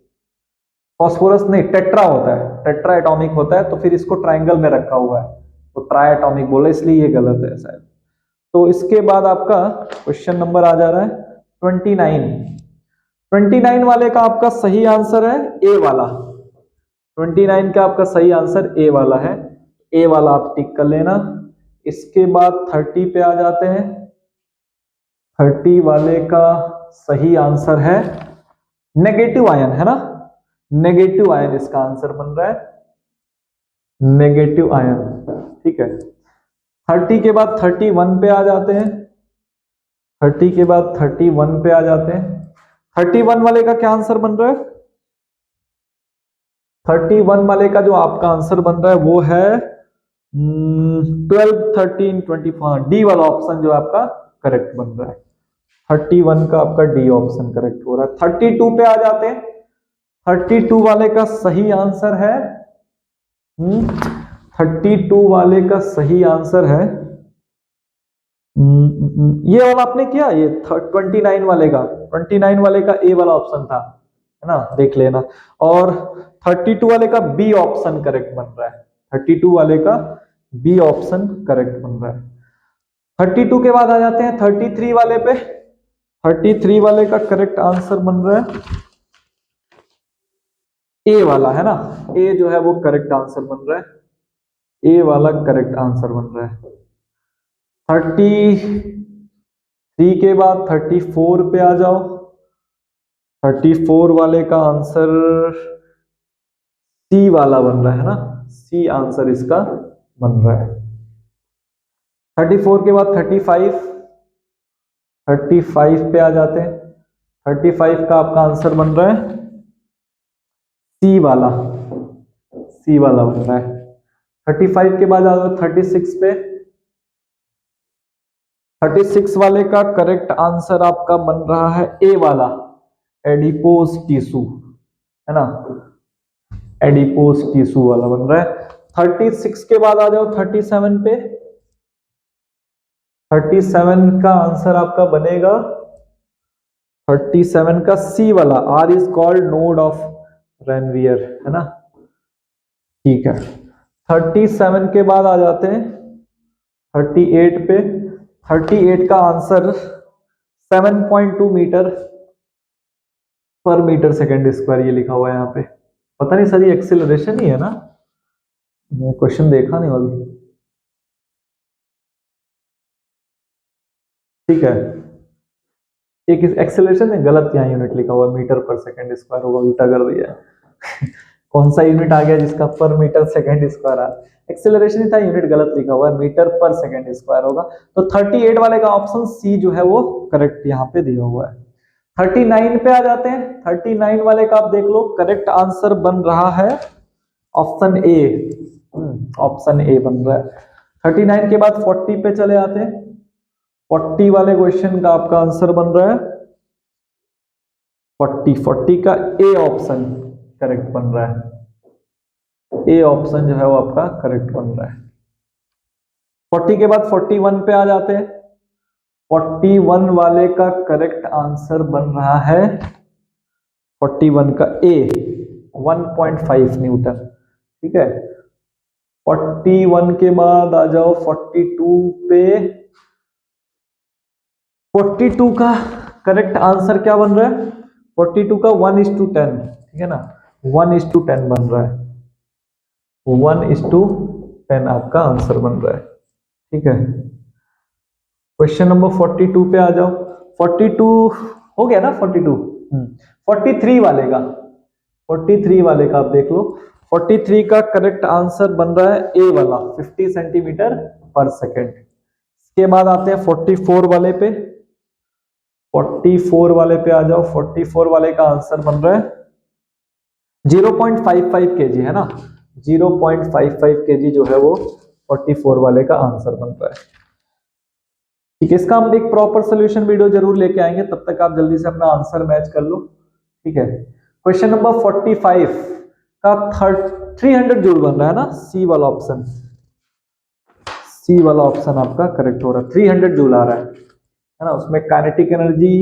फॉस्फोरस नहीं टेट्रा होता है, टेट्रा एटॉमिक होता है, तो फिर इसको ट्राइंगल में रखा हुआ है तो ट्राई एटॉमिक बोला, इसलिए ये गलत है शायद। तो इसके बाद आपका क्वेश्चन नंबर आ जा रहा है 29। 29 वाले का आपका सही आंसर है ए वाला। 29 का आपका सही आंसर ए वाला है, ए वाला आप टिक कर लेना। इसके बाद 30 पे आ जाते हैं। 30 वाले का सही आंसर है नेगेटिव आयन, है ना, नेगेटिव आयन इसका आंसर बन रहा है, नेगेटिव आयन, ठीक है। 30 के बाद 31 पे आ जाते हैं। 30 के बाद 31 पे आ जाते हैं। 31 वाले का क्या आंसर बन रहा है? 31 वाले का जो आपका आंसर बन रहा है वो है 12, 13, 24, डी वाला ऑप्शन जो आपका करेक्ट बन रहा है। 31 का आपका डी ऑप्शन करेक्ट हो रहा है। 32 पे आ जाते हैं। 32 वाले का सही आंसर है 32 वाले का सही आंसर है ये वाला आपने किया, ये 29 वाले का, 29 वाले का ए वाला ऑप्शन था, है ना, देख लेना। और 32 वाले का बी ऑप्शन करेक्ट बन रहा है। 32 वाले का बी ऑप्शन करेक्ट बन रहा है। 32 के बाद आ जाते हैं 33 वाले पे। 33 वाले का करेक्ट आंसर बन रहा है ए वाला, है ना, ए जो है वो करेक्ट आंसर बन रहा है, ए वाला करेक्ट आंसर बन रहा है। 33 के बाद 34 पे आ जाओ। 34 वाले का आंसर सी वाला बन रहा है ना, सी आंसर इसका बन रहा है। 34 के बाद 35, 35 पे आ जाते हैं। 35 का आपका आंसर बन रहा है सी वाला, सी वाला बन रहा है। 35 के बाद आ जाओ 36 पे। 36 वाले का करेक्ट आंसर आपका बन रहा है ए वाला, एडिपोज टिश्यू, है ना, एडिपोज टिश्यू वाला बन रहा है। 36 के बाद आ जाओ 37 पे। 37 का आंसर आपका बनेगा 37 का सी वाला, R is called node of Ranvier, है ना, ठीक है। 37 के बाद आ जाते हैं 38 पे। 38 का आंसर 7.2 मीटर पर मीटर सेकेंड स्क्वायर ये लिखा हुआ है यहाँ पे। पता नहीं सर ये एक्सेलरेशन ही है ना, मैं क्वेश्चन देखा नहीं अभी, ठीक है। एक एक्सेलरेशन है गलत, यहाँ यूनिट लिखा हुआ है, मीटर पर सेकेंड स्क्वायर होगा, उल्टा कर दिया है कौन सा यूनिट आ गया जिसका पर मीटर सेकेंड स्क्वायर आ, एक्सेलरेशन ही था, यूनिट गलत लिखा हुआ है, मीटर पर सेकेंड स्क्वायर होगा। तो 38 वाले का ऑप्शन सी जो है वो करेक्ट यहाँ पे दिया हुआ है। 39 पे आ जाते हैं। 39 वाले का आप देख लो, करेक्ट आंसर बन रहा है ऑप्शन ए, ऑप्शन ए बन रहा है। 39 के बाद 40 पे चले आते हैं। 40 वाले क्वेश्चन का आपका आंसर बन रहा है 40 का ए ऑप्शन करेक्ट बन रहा है, ए ऑप्शन जो है वो आपका करेक्ट बन रहा है। 40 के बाद 41 पे आ जाते हैं। 41 वाले का करेक्ट आंसर बन रहा है 41 का ए 1.5 न्यूटन, ठीक है। 41 के बाद आ जाओ 42 पे। 42 का करेक्ट आंसर क्या बन रहा है? 42 का 1:10, ठीक है ना, 1:10 बन रहा है, 1:10 आपका आंसर बन रहा है, ठीक है। क्वेश्चन नंबर 42 पे आ जाओ। 42 हो गया ना, 42। 43 वाले का, 43 वाले का आप देख लो। 43 का करेक्ट आंसर बन रहा है ए वाला, 50 सेंटीमीटर पर सेकेंड। इसके बाद आते हैं 44 वाले पे। 44 वाले पे आ जाओ। 44 वाले का आंसर बन रहा है 0.55 केजी, है ना, 0.55 केजी जो है वो 44 वाले का आंसर बन रहा है, ठीक है। इसका हम एक प्रॉपर सोल्यूशन वीडियो जरूर लेके आएंगे, तब तक आप जल्दी से अपना आंसर मैच कर लो, ठीक है। क्वेश्चन नंबर 45 का 300 जूल बन रहा है ना, सी वाला ऑप्शन, सी वाला ऑप्शन आपका करेक्ट हो रहा है। 300 जूल आ रहा है ना। उसमें काइनेटिक एनर्जी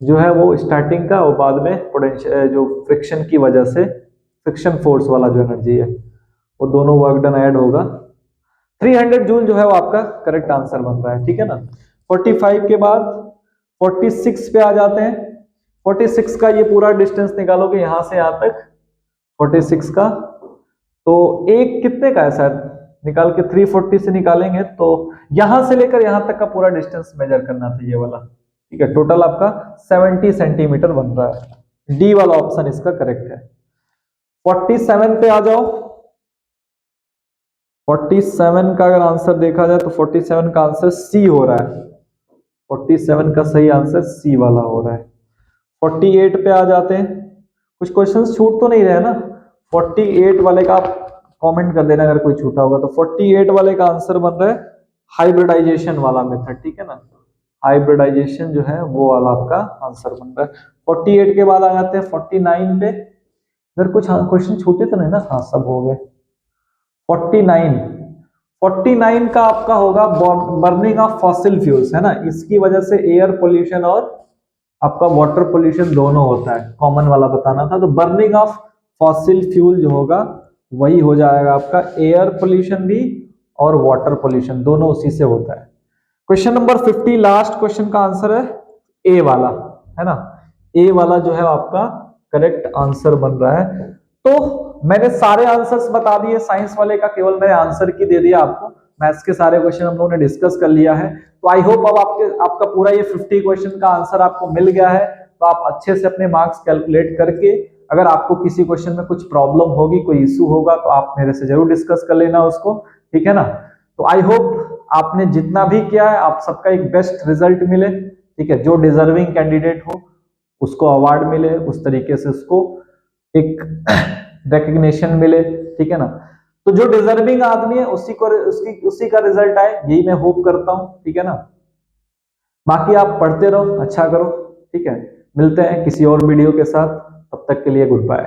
जो है वो स्टार्टिंग का और बाद में पोटेंशियल जो फ्रिक्शन की वजह से फ्रिक्शन फोर्स वाला जो एनर्जी है वो दोनों वर्क डन ऐड होगा। 300 जूल जो है वो आपका करेक्ट आंसर बन रहा है, ठीक है ना। 45 के बाद 46 पे आ जाते हैं। 46 का ये पूरा डिस्टेंस निकालोगे यहां से यहां तक 46 का, तो एक कितने का है सर, निकाल के 340 से निकालेंगे तो यहां से लेकर यहां तक का पूरा डिस्टेंस मेजर करना था ये वाला, ठीक है। टोटल आपका 70 सेंटीमीटर बन रहा है। डी वाला ऑप्शन इसका करेक्ट है। 47 पे आ जाओ। 47 का अगर आंसर देखा जाए तो 47 का आंसर सी हो रहा है। 47 का सही आंसर सी वाला हो रहा है। 48 पे आ जाते हैं। कुछ क्वेश्चंस छूट तो नहीं रहे ना। 48 वाले का आप कमेंट कर देना अगर कोई छूटा होगा तो। 48 वाले का आंसर बन रहा है हाइब्रिडाइजेशन वाला मेथड, ठीक है ना। हाइब्रिडाइजेशन जो है वो वाला आपका आंसर बन रहा है। 48 के बाद आ जाते हैं 49 पे। अगर कुछ क्वेश्चन छूटे तो नहीं ना, हाँ सब हो गए। 49 49 का आपका होगा बर्निंग ऑफ फॉसिल फ्यूल्स, है ना। इसकी वजह से एयर पोल्यूशन और आपका वाटर पोल्यूशन दोनों होता है, कॉमन वाला बताना था। तो बर्निंग ऑफ फॉसिल फ्यूल जो होगा वही हो जाएगा आपका एयर पोल्यूशन भी और वाटर पोल्यूशन दोनों उसी से होता है। क्वेश्चन नंबर 50 लास्ट क्वेश्चन का आंसर है ए वाला, है ना। ए वाला जो है आपका करेक्ट आंसर बन रहा है। तो मैंने सारे आंसर्स बता दिए, साइंस वाले का केवल मैंने आंसर की दे दिया आपको। मैथ्स के सारे क्वेश्चन हम लोगों ने डिस्कस कर लिया है। तो आई होप अब आपका पूरा ये 50 क्वेश्चन का आंसर आपको मिल गया है। तो आप अच्छे से अपने मार्क्स कैलकुलेट करके, अगर आपको किसी क्वेश्चन में कुछ प्रॉब्लम होगी, कोई इशू होगा, तो आप मेरे से जरूर डिस्कस कर लेना उसको, ठीक है ना। तो आई होप आपने जितना भी किया है आप सबका एक बेस्ट रिजल्ट मिले, ठीक है। जो डिजर्विंग कैंडिडेट हो उसको अवार्ड मिले, उस तरीके से उसको एक रिकग्निशन मिले, ठीक है ना। तो जो डिजर्विंग आदमी है उसी का रिजल्ट आए, यही मैं होप करता हूं, ठीक है ना। बाकी आप पढ़ते रहो, अच्छा करो, ठीक है। मिलते हैं किसी और वीडियो के साथ, तब तक के लिए गुड बाय।